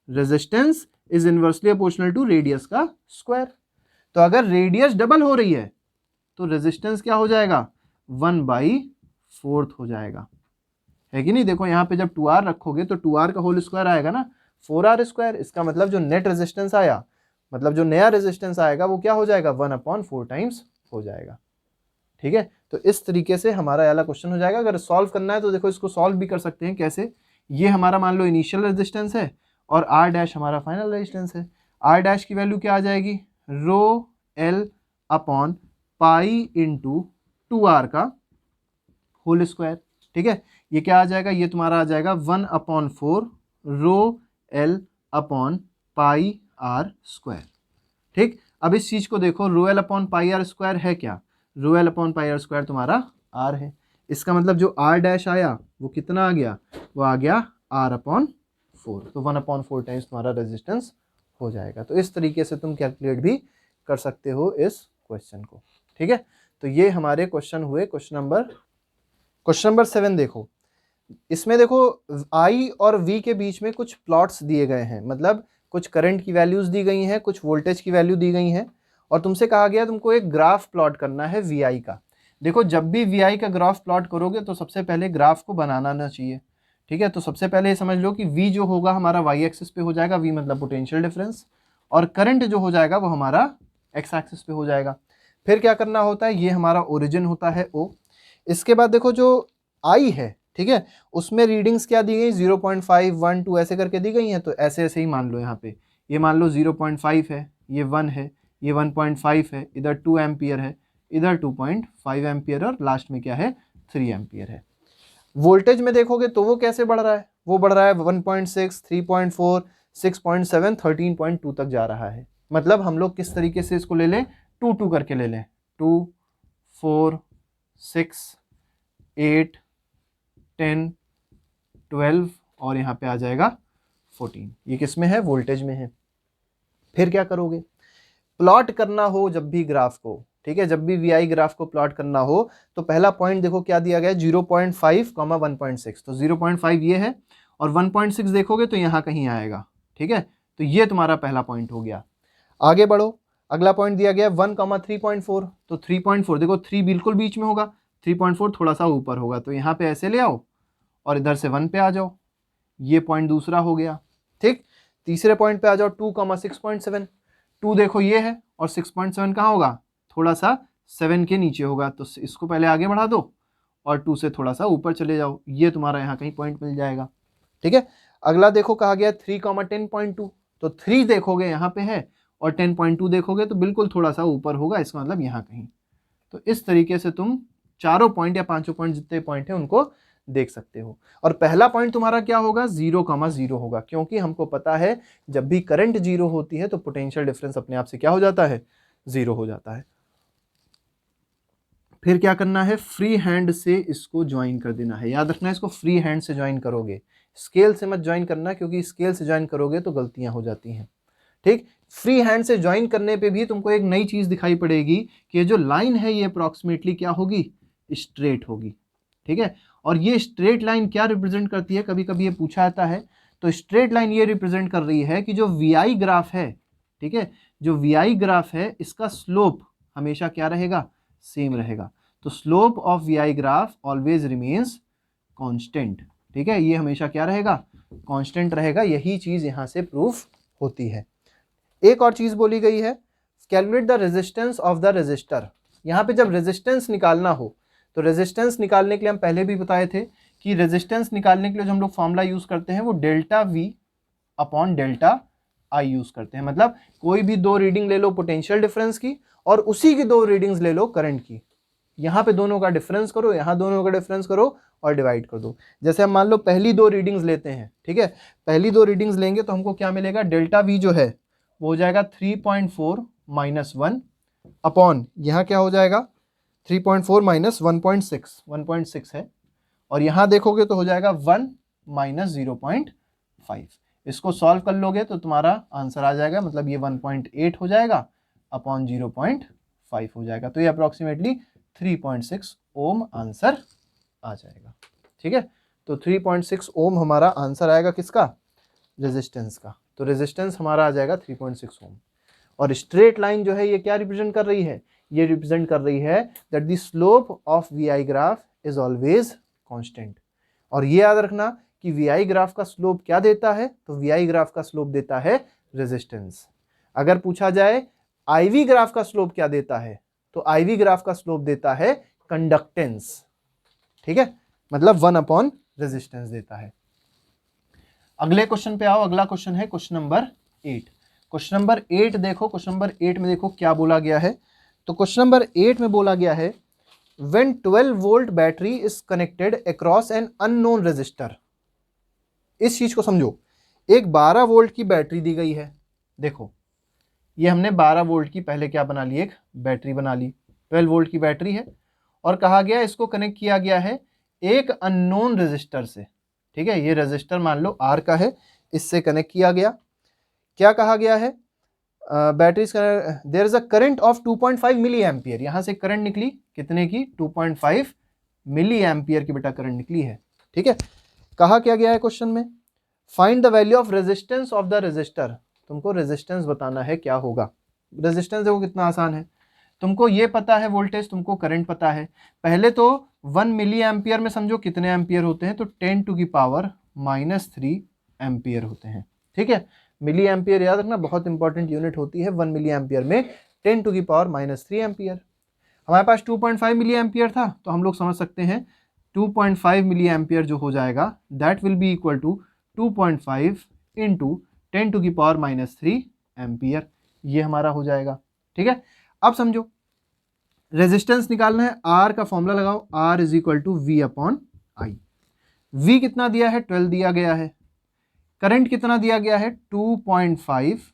Resistance is inversely proportional to radius का स्क्वायर। तो अगर रेडियस डबल हो रही है तो रेजिस्टेंस क्या हो जाएगा, 1/4 हो जाएगा, है कि नहीं। देखो यहाँ पे जब 2R रखोगे तो 2R का होल स्क्वायर आएगा ना, 4R स्क्वायर। इसका मतलब जो नेट रेजिस्टेंस आया, मतलब जो नया रेजिस्टेंस आएगा वो क्या हो जाएगा, 1/4 टाइम्स हो जाएगा, ठीक है। तो इस तरीके से हमारा वाला क्वेश्चन हो जाएगा। अगर सॉल्व करना है तो देखो इसको सॉल्व भी कर सकते हैं कैसे। ये हमारा मान लो इनिशियल रेजिस्टेंस है और R डैश हमारा फाइनल रेजिस्टेंस है। R डैश की वैल्यू क्या आ जाएगी, रो L upon pi into 2R का होल स्क्वायर, ठीक है। ये क्या आ जाएगा, ये तुम्हारा आ जाएगा 1/4 rho L upon pi R square, ठीक। अब इस चीज को देखो, rho L upon pi R square है क्या, rho L upon pi R square तुम्हारा आर है। इसका मतलब जो आर डैश आया वो कितना आ गया, वो आ गया R/4। तो 1/4 टाइम्स तुम्हारा रेजिस्टेंस हो जाएगा। तो इस तरीके से तुम कैलकुलेट भी कर सकते हो इस क्वेश्चन को, ठीक है। तो ये हमारे क्वेश्चन हुए। क्वेश्चन नंबर 7 देखो, इसमें देखो I और V के बीच में कुछ प्लॉट्स दिए गए हैं, मतलब कुछ करंट की वैल्यूज दी गई हैं, कुछ वोल्टेज की वैल्यू दी गई हैं, और तुमसे कहा गया तुमको एक ग्राफ प्लॉट करना है VI का। देखो जब भी VI का ग्राफ प्लॉट करोगे तो सबसे पहले ग्राफ को बनाना ना चाहिए, ठीक है। तो सबसे पहले ये समझ लो कि V जो होगा हमारा Y एक्सिस पे हो जाएगा, V मतलब पोटेंशियल डिफरेंस, और करंट जो हो जाएगा वो हमारा X एक्सिस पे हो जाएगा। फिर क्या करना होता है, ये हमारा ओरिजिन होता है O। इसके बाद देखो जो I है, ठीक है, उसमें रीडिंग्स क्या दी गई, 0.5 1 2 ऐसे करके दी गई हैं। तो ऐसे ऐसे ही मान लो, यहाँ पे ये मान लो 0.5 है, ये 1 है, ये 1.5 है, इधर 2 एम्पियर है, इधर 2.5 एम्पियर, और लास्ट में क्या है 3 एम्पियर है। वोल्टेज में देखोगे तो वो कैसे बढ़ रहा है, वो बढ़ रहा है 1.6 3.4 6.7 13.2 तक जा रहा है। मतलब हम लोग किस तरीके से इसको ले लें, 2 करके ले लें, 2 4 6 8 10 12 और यहाँ पे आ जाएगा 14। ये किस में है, वोल्टेज में है। फिर क्या करोगे, प्लॉट करना हो जब भी ग्राफ को, ठीक है, जब भी VI ग्राफ को प्लॉट करना हो तो पहला पॉइंट देखो क्या दिया गया है, 0.5, 1.6। तो 0.5 ये है, और 1.6 देखोगे तो यहाँ कहीं आएगा, ठीक है। तो ये तुम्हारा पहला पॉइंट हो गया। आगे बढ़ो, अगला पॉइंट दिया गया 1, 3.4। तो 3.4 देखो, 3 बिल्कुल बीच में होगा, 3.4 थोड़ा सा ऊपर होगा, तो यहाँ पे ऐसे ले आओ और इधर से 1 पे आ जाओ। ये पॉइंट दूसरा हो गया, ठीक। तीसरे पॉइंट पे आ जाओ, 2, 6.7। 2 देखो ये है, और 6.7 कहाँ होगा, थोड़ा सा 7 के नीचे होगा, तो इसको पहले आगे बढ़ा दो और 2 से थोड़ा सा ऊपर चले जाओ, ये तुम्हारा यहाँ कहीं पॉइंट मिल जाएगा, ठीक है। अगला देखो कहा गया 3, 10.2। तो 3 देखोगे यहाँ पे है, और 10.2 देखोगे तो बिल्कुल थोड़ा सा ऊपर होगा, इसका मतलब यहाँ कहीं। तो इस तरीके से तुम चारों पॉइंट या पांचों पॉइंट जितने पॉइंट है उनको देख सकते हो। और पहला पॉइंट तुम्हारा क्या होगा, 0,0 होगा, क्योंकि हमको पता है जब भी करंट 0 होती है तो पोटेंशियल डिफरेंस अपने आप से क्या हो जाता है, 0 हो जाता है। फिर क्या करना है, फ्री हैंड से इसको ज्वाइन कर देना है। याद रखना है, इसको फ्री हैंड से ज्वाइन करोगे, स्केल से मत ज्वाइन करना, क्योंकि स्केल से ज्वाइन करोगे तो गलतियां हो जाती हैं, ठीक। फ्री हैंड से ज्वाइन करने पे भी तुमको एक नई चीज दिखाई पड़ेगी कि ये जो लाइन है ये अप्रॉक्सीमेटली क्या होगी, स्ट्रेट होगी, ठीक है। और ये स्ट्रेट लाइन क्या रिप्रेजेंट करती है, कभी कभी ये पूछा जाता है। तो स्ट्रेट लाइन ये रिप्रेजेंट कर रही है कि जो VI ग्राफ है, ठीक है, जो VI ग्राफ है इसका स्लोप हमेशा क्या रहेगा, सेम रहेगा। तो slope of VI graph always remains constant, ठीक है, ये हमेशा क्या रहेगा, कांस्टेंट रहेगा। यही चीज यहां से प्रूफ होती है। एक और चीज बोली गई है, calculate the resistance of the resistor. यहाँ पे जब रेजिस्टेंस निकालना हो तो रेजिस्टेंस निकालने के लिए हम पहले भी बताए थे कि रेजिस्टेंस निकालने के लिए जो हम लोग फॉर्मूला यूज करते हैं वो डेल्टा V अपॉन डेल्टा आई यूज करते हैं। मतलब कोई भी दो रीडिंग ले लो पोटेंशियल डिफरेंस की और उसी की दो रीडिंग्स ले लो करंट की, यहाँ पे दोनों का डिफरेंस करो, यहाँ दोनों का डिफरेंस करो और डिवाइड कर दो। जैसे हम मान लो पहली दो रीडिंग्स लेते हैं, ठीक है, पहली दो रीडिंग्स लेंगे तो हमको क्या मिलेगा, डेल्टा वी जो है वो हो जाएगा 3.4 माइनस 1 अपॉन यहाँ क्या हो जाएगा 3.4 माइनस 1.6 है, और यहाँ देखोगे तो हो जाएगा 1 माइनस 0.5। इसको सॉल्व कर लोगे तो तुम्हारा आंसर आ जाएगा, मतलब ये 1.8 हो जाएगा अपॉन 0.5 हो जाएगा, तो ये अप्रॉक्सीमेटली 3.6 ओम आंसर आ जाएगा। ठीक है, तो 3.6 ओम हमारा आंसर आएगा किसका, रेजिस्टेंस का। तो रेजिस्टेंस हमारा आ जाएगा 3.6 ओम। और स्ट्रेट लाइन जो है ये क्या रिप्रेजेंट कर रही है, ये रिप्रेजेंट कर रही है that the slope of V I graph is always constant. और ये याद रखना कि वी आई ग्राफ का स्लोप क्या देता है, तो वी आई ग्राफ का स्लोप देता है रेजिस्टेंस। अगर पूछा जाए आई वी ग्राफ का स्लोप क्या देता है, तो आई वी ग्राफ का स्लोप देता है कंडक्टेंस। ठीक है, मतलब 1 अपॉन रेजिस्टेंस देता है। अगले क्वेश्चन पे आओ। अगला क्वेश्चन है क्वेश्चन नंबर 8। क्वेश्चन नंबर 8 देखो, क्वेश्चन नंबर 8 में देखो क्या बोला गया है। तो क्वेश्चन नंबर 8 में बोला गया है when 12 volt battery is connected across an unknown resistor. इस चीज को समझो, एक 12 वोल्ट की बैटरी दी गई है। देखो ये हमने 12 वोल्ट की पहले क्या बना ली, एक बैटरी बना ली, 12 वोल्ट की बैटरी है, और कहा गया इसको कनेक्ट किया गया है एक अननोन रेजिस्टर से। ठीक है, ये रेजिस्टर मान लो R का है, इससे कनेक्ट किया गया। क्या कहा गया है, battery there is a current of 2.5 milliampere. यहां से करंट निकली कितने की, 2.5 मिली एम्पियर की बेटा करंट निकली है। ठीक है, कहा क्या गया है क्वेश्चन में, find the value of resistance of the resistor. तुमको रेजिस्टेंस बताना है क्या होगा। रेजिस्टेंस देखो कितना आसान है, तुमको ये पता है वोल्टेज, तुमको करंट पता है। पहले तो 1 मिली एम्पियर में समझो कितने एम्पियर होते हैं, तो 10 टू की पावर -3 एम्पियर होते हैं। ठीक है, मिली एम्पियर याद रखना, बहुत इंपॉर्टेंट यूनिट होती है। 1 मिली एम्पियर में 10 टू की पावर -3 एम्पियर। हमारे पास 2.5 मिली एम्पियर था, तो हम लोग समझ सकते हैं 2.5 मिली एम्पियर जो हो जाएगा that will be equal to 2.5 into 10 to की पावर -3 एम्पियर, ये हमारा हो जाएगा। ठीक है, अब समझो रेजिस्टेंस निकालना है, आर का फॉर्मूला लगाओ, R is equal to V upon I. V कितना दिया है, 12 दिया गया है। करंट कितना दिया गया है, 2.5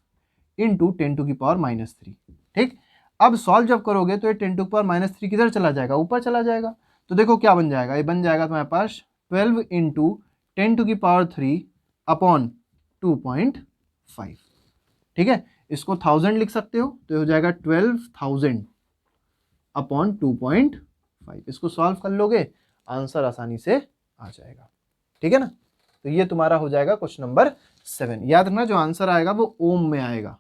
इंटू 10 टू की पावर -3। ठीक, अब सॉल्व जब करोगे तो ये 10 टू की पावर -3 किधर चला जाएगा, ऊपर चला जाएगा। तो देखो क्या बन जाएगा, ये बन जाएगा तुम्हारे पास 12 इंटू 10 टू की पावर 3 अपॉन 2.5। ठीक है, इसको 1000 लिख सकते हो, तो हो जाएगा 12,000 अपॉन 2.5। इसको सॉल्व कर लोगे, आंसर आसानी से आ जाएगा। ठीक है ना, तो ये तुम्हारा हो जाएगा क्वेश्चन नंबर 7। याद रखना जो आंसर आएगा वो ओम में आएगा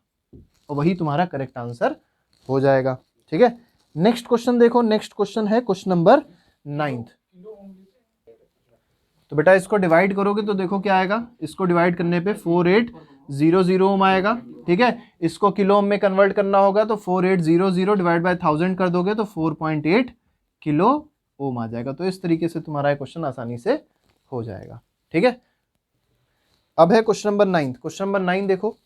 और वही तुम्हारा करेक्ट आंसर हो जाएगा। ठीक है, नेक्स्ट क्वेश्चन देखो, नेक्स्ट क्वेश्चन है क्वेश्चन नंबर 9। तो बेटा इसको डिवाइड करोगे तो देखो क्या आएगा, इसको डिवाइड करने पे 4800 ओम आएगा। ठीक है, इसको किलो ओम में कन्वर्ट करना होगा तो 4800 डिवाइड बाय 1000 कर दोगे तो 4.8 किलो ओम आ जाएगा। तो इस तरीके से तुम्हारा क्वेश्चन आसानी से हो जाएगा। ठीक है, अब है क्वेश्चन नंबर 9। क्वेश्चन नंबर 9 देखो,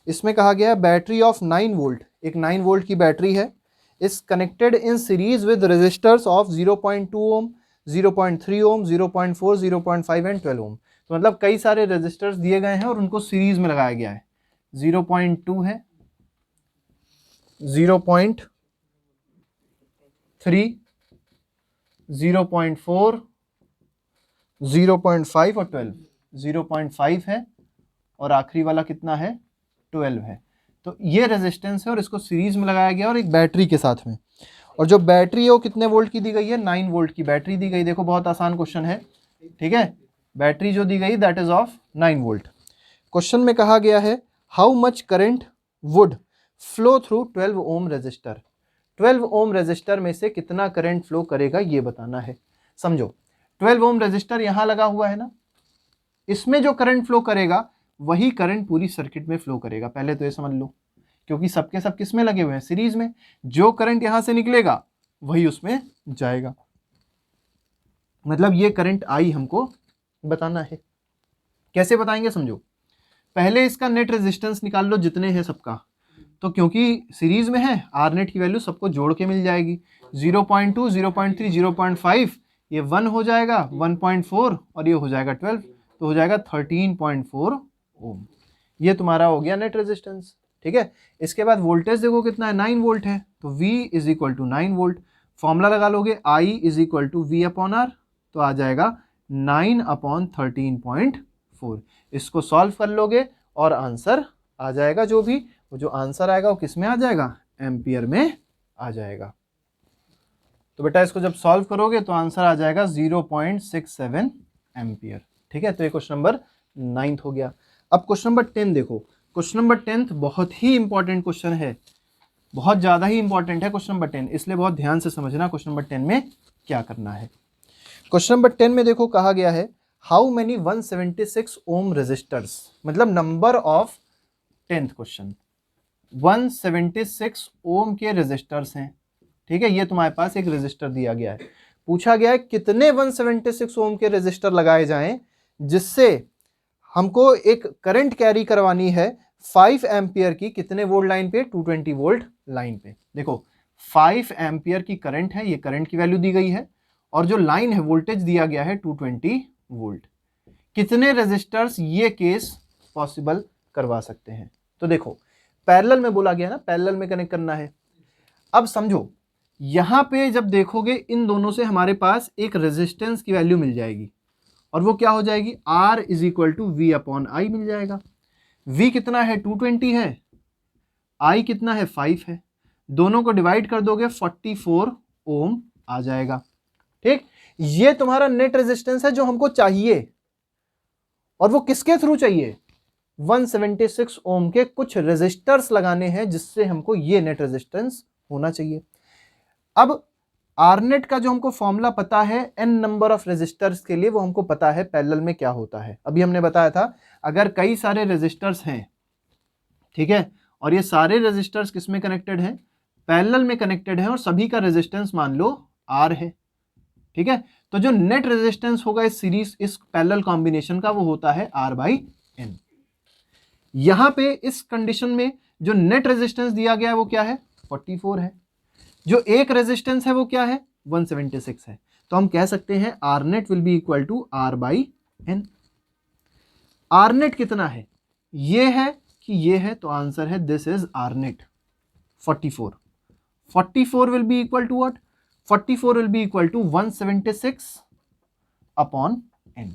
इसमें कहा गया है बैटरी ऑफ 9 वोल्ट, एक 9 वोल्ट की बैटरी है, is connected in series with resistors of 0.2 ohm, 0.3 ohm, 0.4, 0.5 and 12 ohm. तो मतलब कई सारे रेजिस्टर्स दिए गए हैं और उनको सीरीज में लगाया गया है। 0.2 है, 0.3, 0.4, 0.5 और 12। 0.5 है और आखिरी वाला कितना है, 12 है। तो ये रेजिस्टेंस है और इसको सीरीज में लगाया गया और एक बैटरी के साथ में। और जो बैटरी है वो कितने वोल्ट की दी गई है, 9 वोल्ट की बैटरी दी गई। देखो बहुत आसान क्वेश्चन है। ठीक है, बैटरी जो दी गई that is of 9 volt. Question में कहा गया है how much current would flow through 12 ohm resistor. 12 ohm resistor में से कितना करंट फ्लो करेगा ये बताना है। समझो 12 ओम रेजिस्टर यहां लगा हुआ है ना, इसमें जो करंट फ्लो करेगा वही करंट पूरी सर्किट में फ्लो करेगा। पहले तो ये समझ लो, क्योंकि सबके सब किस में लगे हुए हैं, सीरीज में। जो करंट यहां से निकलेगा वही उसमें जाएगा। मतलब ये करंट आई हमको बताना है। कैसे बताएंगे समझो, पहले इसका नेट रेजिस्टेंस निकाल लो जितने हैं सबका, तो क्योंकि सीरीज में है आर नेट की वैल्यू सबको जोड़ के मिल जाएगी। 0.2, 0.3, 0.5, ये 1 हो जाएगा, 1.4 और ये हो जाएगा 12, तो हो जाएगा 13.4 ओम। ये तुम्हारा हो गया नेट रेजिस्टेंस। ठीक है, इसके बाद वोल्टेज देखो कितना है, 9 वोल्ट है, तो V is equal to 9 volt. Formula लगा लोगे I is equal to V upon R, तो आ जाएगा 9 अपॉन 13.4। इसको सॉल्व कर लोगे और आंसर आ जाएगा, जो भी वो जो आंसर आएगा वो किस में आ जाएगा, एम्पियर में आ जाएगा। तो बेटा इसको जब सॉल्व करोगे तो आंसर आ जाएगा 0.67 एम्पियर। ठीक है, तो ये क्वेश्चन नंबर 9 हो गया। अब क्वेश्चन नंबर 10 देखो, क्वेश्चन नंबर 10 बहुत ही इंपॉर्टेंट क्वेश्चन है, बहुत ज़्यादा ही इंपॉर्टेंट है क्वेश्चन नंबर 10, इसलिए बहुत ध्यान से समझना क्वेश्चन नंबर 10 में क्या करना है। क्वेश्चन नंबर 10 में देखो कहा गया है हाउ मेनी 176 ओम रेजिस्टर्स, मतलब नंबर ऑफ 10th क्वेश्चन 176 ओम के रेजिस्टर्स हैं। ठीक है, ये तुम्हारे पास एक रेजिस्टर दिया गया है, पूछा गया है कितने 176 ओम के रेजिस्टर लगाए जाएं जिससे हमको एक करंट कैरी करवानी है 5 एम्पियर की, कितने वोल्ट लाइन पे, 220 वोल्ट लाइन पे। देखो 5 एम्पियर की करंट है, ये करंट की वैल्यू दी गई है, और जो लाइन है वोल्टेज दिया गया है 220 वोल्ट। कितने रेजिस्टर्स ये केस पॉसिबल करवा सकते हैं? तो देखो पैरेलल में बोला गया ना, पैरेलल में कनेक्ट करना है। अब समझो यहां पे जब देखोगे इन दोनों से हमारे पास एक रेजिस्टेंस की वैल्यू मिल जाएगी, और वो क्या हो जाएगी, R is equal to V upon I मिल जाएगा। V कितना है, 220 है, I कितना है, 5 है, दोनों को डिवाइड कर दोगे 44 ओम आ जाएगा। ठीक, ये तुम्हारा नेट रेजिस्टेंस है जो हमको चाहिए, और वो किसके थ्रू चाहिए, 176 ओम के कुछ रेजिस्टर्स लगाने हैं जिससे हमको ये नेट रेजिस्टेंस होना चाहिए। अब आरनेट का जो हमको फॉर्मूला पता है n नंबर ऑफ रेजिस्टर्स के लिए, वो हमको पता है पैरेलल में क्या होता है। अभी हमने बताया था अगर कई सारे रेजिस्टर्स हैं, ठीक है, और ये सारे रेजिस्टर्स किस में कनेक्टेड हैं, पैरेलल में कनेक्टेड हैं, और सभी का रेजिस्टेंस मान लो R है। ठीक है, तो जो नेट रेजिस्टेंस होगा इस सीरीज, इस पैरेलल कॉम्बिनेशन का, वो होता है R/N। यहां पे इस कंडीशन में जो नेट रेजिस्टेंस दिया गया है वो क्या है, 44 है, जो एक रेजिस्टेंस है वो क्या है, 176 है। तो हम कह सकते हैं R net will be equal to R/N। R net कितना है, ये है कि ये है, तो आंसर है this is R net 44। 44 will be equal to what, 44 will be equal to 176 upon n।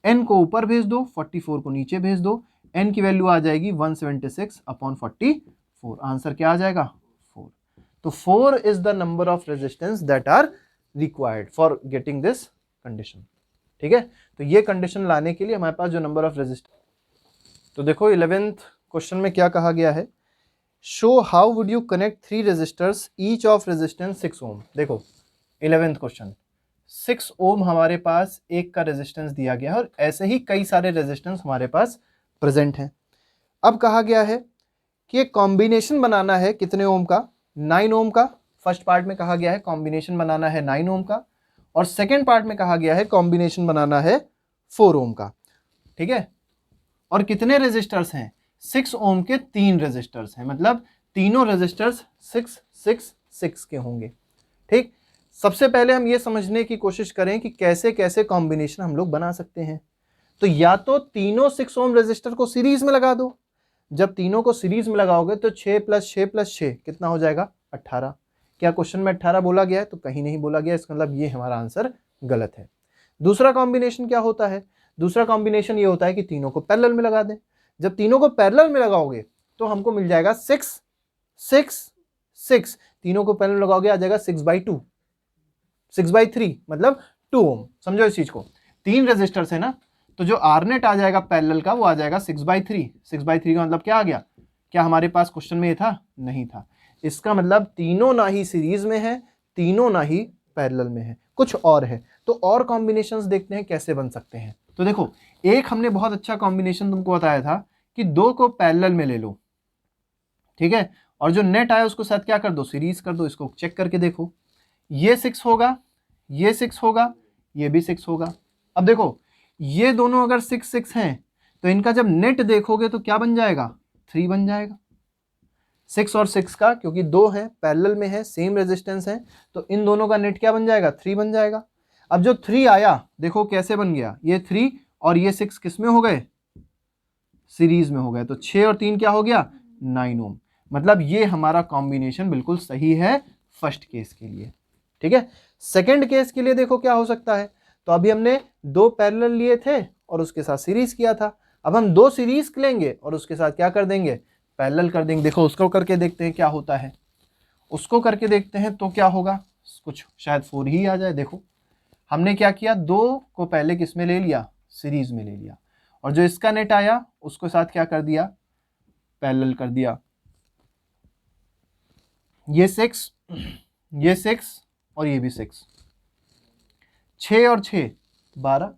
n को ऊपर भेज दो, 44 को नीचे भेज दो, n की वैल्यू आ जाएगी 176 अपॉन 44। आंसर क्या आ जाएगा, 4। तो 4 is the number of resistance that are required for getting this condition. ठीक है, तो ये कंडीशन लाने के लिए हमारे पास जो नंबर ऑफ रेजिस्टेंस, तो देखो 11th क्वेश्चन में क्या कहा गया है, show how would you connect 3 resistors each of resistance 6 ohm. देखो 11th क्वेश्चन, 6 ओम हमारे पास एक का रेजिस्टेंस दिया गया है, और ऐसे ही कई सारे रेजिस्टेंस हमारे पास प्रेजेंट हैं। अब कहा गया है कि एक कॉम्बिनेशन बनाना है कितने ओम का, 9 ओम का। फर्स्ट पार्ट में कहा गया है कॉम्बिनेशन बनाना है 9 ओम का, और सेकेंड पार्ट में कहा गया है कॉम्बिनेशन बनाना है 4 ओम का। ठीक है, और कितने रेजिस्टर्स हैं, 6 ओम के 3 रेजिस्टर्स हैं, मतलब तीनों रेजिस्टर्स 6, 6, 6 के होंगे। ठीक, सबसे पहले हम ये समझने की कोशिश करें कि कैसे कैसे कॉम्बिनेशन हम लोग बना सकते हैं। तो या तो तीनों 6 ओम रेजिस्टर को सीरीज में लगा दो, जब तीनों को सीरीज में लगाओगे तो 6 + 6 + 6 कितना हो जाएगा, 18। क्या क्वेश्चन में 18 बोला गया है, तो कहीं नहीं बोला गया, इसका मतलब ये हमारा आंसर गलत है। दूसरा कॉम्बिनेशन क्या होता है, दूसरा कॉम्बिनेशन ये होता है कि तीनों को पैरेलल में लगा दें। जब तीनों को पैरेलल में लगाओगे तो हमको मिल जाएगा 6, 6, 6, तीनों को पैरेलल में लगाओगे आ जाएगा 6/2, 6/3 मतलब 2 ओम। समझो इस चीज को, 3 रेजिस्टर्स है ना, तो जो आरनेट आ जाएगा पैरेलल का वो आ जाएगा 6/3। 6/3 का मतलब क्या आ गया, क्या हमारे पास क्वेश्चन में ये था, नहीं था। इसका मतलब तीनों ना ही सीरीज में है, तीनों ना ही पैरेलल में है, कुछ और है। तो और कॉम्बिनेशंस देखते हैं कैसे बन सकते हैं। तो देखो एक हमने बहुत अच्छा कॉम्बिनेशन तुमको बताया था कि 2 को पैरेलल में ले लो, ठीक है, और जो नेट आया उसको साथ क्या कर दो, सीरीज कर दो। इसको चेक करके देखो, ये 6 होगा, ये 6 होगा, ये भी 6 होगा। अब देखो ये दोनों अगर 6, 6 हैं तो इनका जब नेट देखोगे तो क्या बन जाएगा, 3 बन जाएगा। 6 और 6 का, क्योंकि 2 है पैरेलल में है, सेम रेजिस्टेंस है, तो इन दोनों का नेट क्या बन जाएगा, 3 बन जाएगा। अब जो 3 आया देखो कैसे बन गया, ये 3 और ये 6 किस में हो गए, सीरीज में हो गए, तो 6 और 3 क्या हो गया, 9 ओम। मतलब ये हमारा कॉम्बिनेशन बिल्कुल सही है फर्स्ट केस के लिए। ठीक है, सेकंड केस के लिए देखो क्या हो सकता है। तो अभी हमने 2 पैरेलल लिए थे और उसके साथ सीरीज किया था, अब हम 2 सीरीज लेंगे और उसके साथ क्या कर देंगे, पैरेलल कर देंगे। देखो उसको करके देखते हैं क्या होता है, उसको करके देखते हैं तो क्या होगा, कुछ शायद 4 ही आ जाए। देखो हमने क्या किया, 2 को पहले किस में ले लिया, सीरीज में ले लिया, और जो इसका नेट आया उसके साथ क्या कर दिया, पैरेलल कर दिया। ये 6, ये 6 और ये भी 6, 6 और 6 12।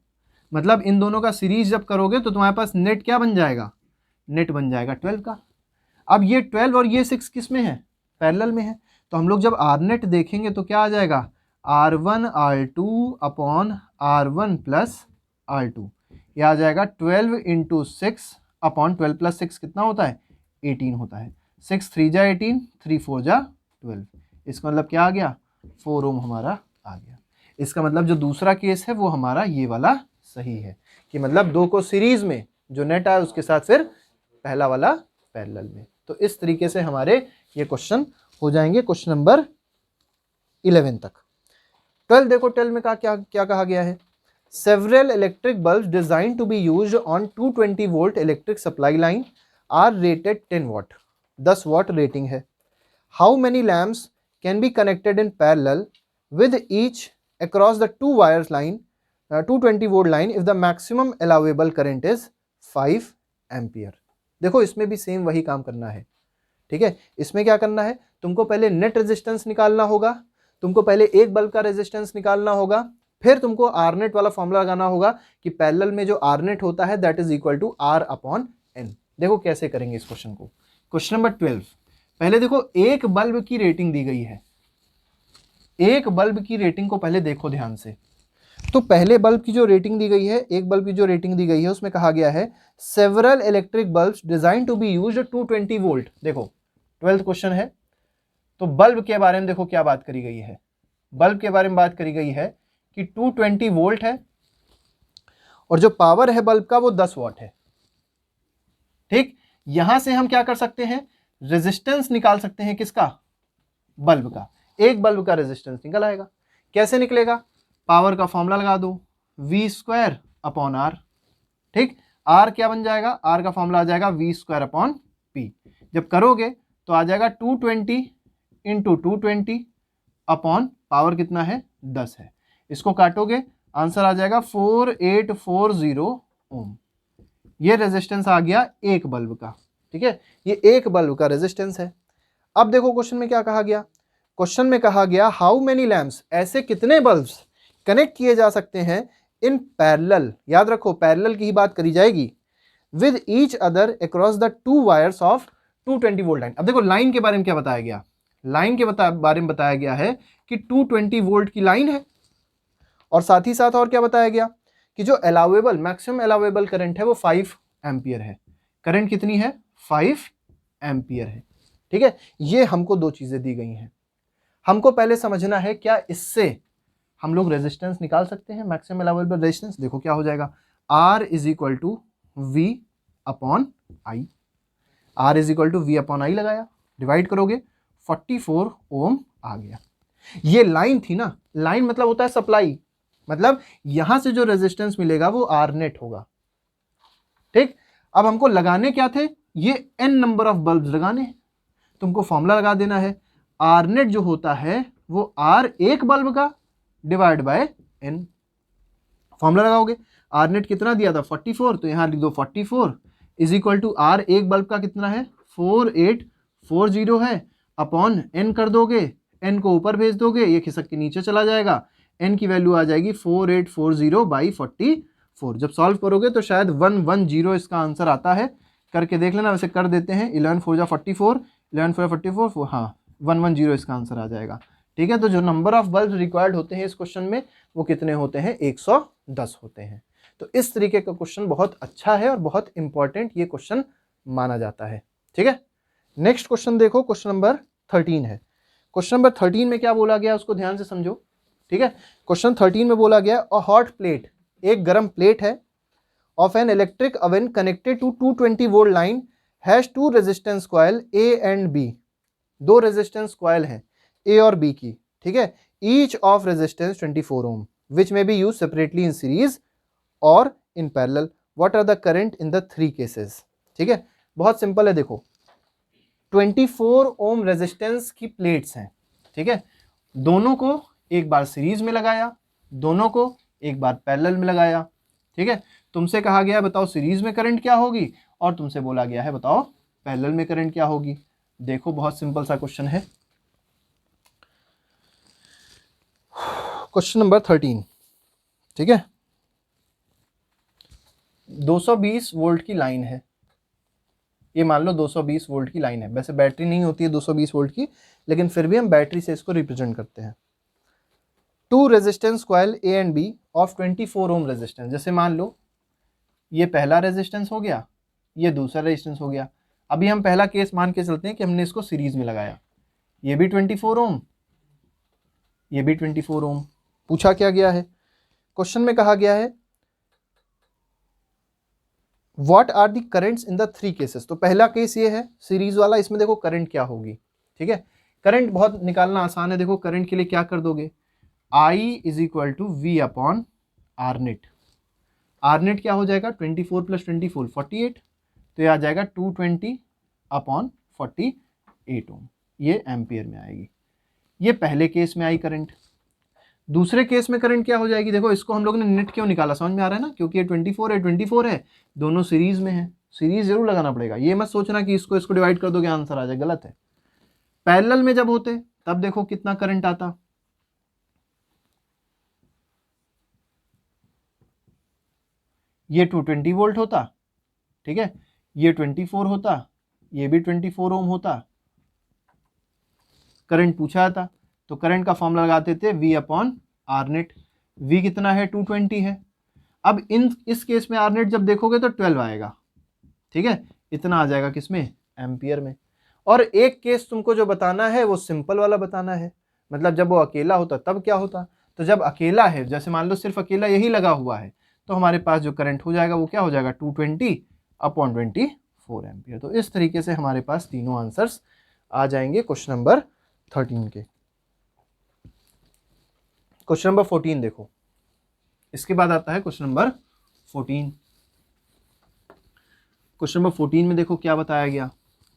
मतलब इन दोनों का सीरीज जब करोगे तो तुम्हारे पास नेट क्या बन जाएगा, नेट बन जाएगा 12 का। अब ये 12 और ये 6 किस में है, पैरेलल में है, तो हम लोग जब आर नेट देखेंगे तो क्या आ जाएगा, R1 R2 upon R1 plus R2, यह आ जाएगा 12 इंटू 6 अपॉन 12 प्लस 6 कितना होता है, 18 होता है। 6 3 जा 18, 3 4 जा 12, इसका मतलब क्या आ गया, 4 ओम हमारा आ गया। इसका मतलब जो दूसरा केस है वो हमारा ये वाला सही है, कि मतलब 2 को सीरीज में जो नेट आया उसके साथ फिर पहला वाला पैरेलल में। तो इस तरीके से हमारे ये क्वेश्चन हो जाएंगे क्वेश्चन नंबर 11 तक। 12 देखो, 12 में क्या क्या कहा गया है, several electric bulb design to be used on 220 volt electric supply line are rated 10 watt, 10 watt rating है। How many lamps can be connected in parallel with each across the 2 wires line 220 volt line if the maximum allowable current is 5 ampere. देखो इसमें भी same वही काम करना है। ठीक है, इसमें क्या करना है, तुमको पहले नेट रेजिस्टेंस निकालना होगा, तुमको पहले एक बल्ब का रेजिस्टेंस निकालना होगा, फिर तुमको आर नेट वाला फॉर्मूला लगाना होगा कि पैरेलल में जो आर नेट होता है that is equal to R upon N. देखो कैसे करेंगे इस क्वेश्चन को। क्वेश्चन नंबर 12, पहले देखो एक बल्ब की रेटिंग दी गई है, एक बल्ब की रेटिंग को पहले देखो ध्यान से। तो पहले बल्ब की जो रेटिंग दी गई है, एक बल्ब की जो रेटिंग दी गई है उसमें कहा गया है several electric bulbs designed to be used 220 volt. देखो 12th क्वेश्चन है, तो बल्ब के बारे में देखो क्या बात करी गई है, बल्ब के बारे में बात करी गई है कि 220 वोल्ट है और जो पावर है बल्ब का वो 10 वाट है। ठीक, यहां से हम क्या कर सकते हैं, रेजिस्टेंस निकाल सकते हैं, किसका, बल्ब का। एक बल्ब का रेजिस्टेंस निकल आएगा, कैसे निकलेगा, पावर का फॉर्मूला लगा दो, V² अपॉन आर। ठीक, आर क्या बन जाएगा, आर का फॉर्मूला आ जाएगा V² अपॉन P। जब करोगे तो आ जाएगा 220 इंटू 220 अपॉन पावर कितना है, 10 है, इसको काटोगे आंसर आ जाएगा 4840 ओम। ये रेजिस्टेंस आ गया एक बल्ब का। ठीक है, ये एक बल्ब का रेजिस्टेंस है। अब देखो क्वेश्चन में क्या कहा गया, क्वेश्चन में कहा गया हाउ मेनी लैम्प्स, ऐसे कितने बल्ब्स कनेक्ट किए जा सकते हैं इन पैरेलल, याद रखो पैरेलल की ही बात करी जाएगी, with each other across the 2 wires of 220 volt line. अब देखो लाइन के बारे में क्या बताया गया, लाइन के बारे में बताया गया है कि 220 वोल्ट की लाइन है, और साथ ही साथ और क्या बताया गया कि जो अलाउेबल मैक्सिमम अलाउेबल करंट है वो 5 एम्पियर है। करंट कितनी है, 5 एम्पियर है। ठीक है, ये हमको 2 चीजें दी गई हैं, हमको पहले समझना है क्या इससे हम लोग रेजिस्टेंस निकाल सकते हैं, मैक्सिमम अलाउेबल रेजिस्टेंस। देखो क्या हो जाएगा, R is equal to V upon I, R is equal to V upon I लगाया, डिवाइड करोगे 44 ओम आ गया। ये लाइन थी ना, लाइन मतलब होता है सप्लाई, मतलब यहां से जो रेजिस्टेंस मिलेगा वो आर नेट होगा। ठीक, अब हमको लगाने क्या थे, ये n नंबर ऑफ बल्ब लगाने हैं, तुमको फॉर्मूला लगा देना है, आर नेट जो होता है वो R एक बल्ब का डिवाइड बाय n। फॉर्मूला लगाओगे, आर नेट कितना दिया था 44, तो यहां लिख दो 44 इज इक्वल टू R एक बल्ब का कितना है 4840 है, अपॉन n कर दोगे, n को ऊपर भेज दोगे, ये खिसक के नीचे चला जाएगा, n की वैल्यू आ जाएगी 4840 बाई 44। जब सॉल्व करोगे तो शायद 110 इसका आंसर आता है, करके देख लेना, वैसे कर देते हैं, 11 4 जा 44, 11 4 44, हाँ 110 इसका आंसर आ जाएगा। ठीक है, तो जो नंबर ऑफ बल्ब रिक्वायर्ड होते हैं इस क्वेश्चन में वो कितने होते हैं, 110 होते हैं। तो इस तरीके का क्वेश्चन बहुत अच्छा है और बहुत इंपॉर्टेंट ये क्वेश्चन माना जाता है। ठीक है, नेक्स्ट क्वेश्चन देखो, क्वेश्चन नंबर 13 है। क्वेश्चन नंबर 13 में क्या बोला गया उसको ध्यान से समझो। ठीक है, क्वेश्चन 13 में बोला गया अ हॉट प्लेट, एक गर्म प्लेट है, of an electric oven connected to 220 volt line has two resistance coil A and B. दो रेजिस्टेंस कॉइल हैं ए और बी की। ठीक है, each of resistance 24 ohm which may be use separately in series और in parallel. What are the current in the three cases. ठीक है, बहुत सिंपल है। देखो 24 ओम रेजिस्टेंस की प्लेट्स हैं। ठीक है, दोनों को एक बार सीरीज में लगाया, दोनों को एक बार पैरेलल में लगाया। ठीक है, तुमसे कहा गया है बताओ सीरीज में करंट क्या होगी, और तुमसे बोला गया है बताओ पैरेलल में करंट क्या होगी। देखो बहुत सिंपल सा क्वेश्चन है। Question number 13। ठीक है, 220 वोल्ट की लाइन है, ये मान लो 220 वोल्ट की लाइन है। वैसे बैटरी नहीं होती है 220 वोल्ट की, लेकिन फिर भी हम बैटरी से इसको रिप्रेजेंट करते हैं। Two resistance coil A and B of 24 ohm resistance. जैसे मान लो ये पहला रेजिस्टेंस हो गया, ये दूसरा रेजिस्टेंस हो गया। अभी हम पहला केस मान के चलते हैं कि हमने इसको सीरीज में लगाया, ये भी 24 ओम, ये भी 24 ओम। पूछा क्या गया है, क्वेश्चन में कहा गया है what are the currents in the three cases. तो पहला केस ये है सीरीज वाला, इसमें देखो करंट क्या होगी। ठीक है, करंट बहुत निकालना आसान है। देखो करंट के लिए क्या कर दोगे, I is equal to V upon R net. R net क्या हो जाएगा 24 प्लस 24 48, तो ये आ जाएगा 220 अपॉन 48 ओम, ये एम्पियर में आएगी। ये पहले केस में आई करंट। दूसरे केस में करंट क्या हो जाएगी, देखो इसको हम लोग ने नेट क्यों निकाला, समझ में आ रहा है ना, क्योंकि ये 24 है 24 है, दोनों सीरीज में है, सीरीज जरूर लगाना पड़ेगा। ये मत सोचना कि इसको डिवाइड कर दोगे आंसर आ जाए, गलत है। पैरेलल में जब होते तब देखो कितना करंट आता, ये 220 वोल्ट होता। ठीक है, ये 24 होता, ये भी 24 ओम होता। करंट पूछा था तो करंट का फॉर्मूला लगाते थे V upon R net. V कितना है 220 है। अब इस केस में आर नेट जब देखोगे तो 12 आएगा। ठीक है, इतना आ जाएगा किसमें, एम्पियर में। और एक केस तुमको जो बताना है वो सिंपल वाला बताना है, मतलब जब वो अकेला होता तब क्या होता। तो जब अकेला है, जैसे मान लो सिर्फ अकेला यही लगा हुआ है, तो हमारे पास जो करंट हो जाएगा वो क्या हो जाएगा 220 अपॉन 24 एम्पियर। तो इस तरीके से हमारे पास तीनों आंसर्स आ जाएंगे क्वेश्चन नंबर 13 के। क्वेश्चन नंबर 14 देखो, इसके बाद आता है क्वेश्चन नंबर 14। क्वेश्चन नंबर 14 में देखो क्या बताया गया।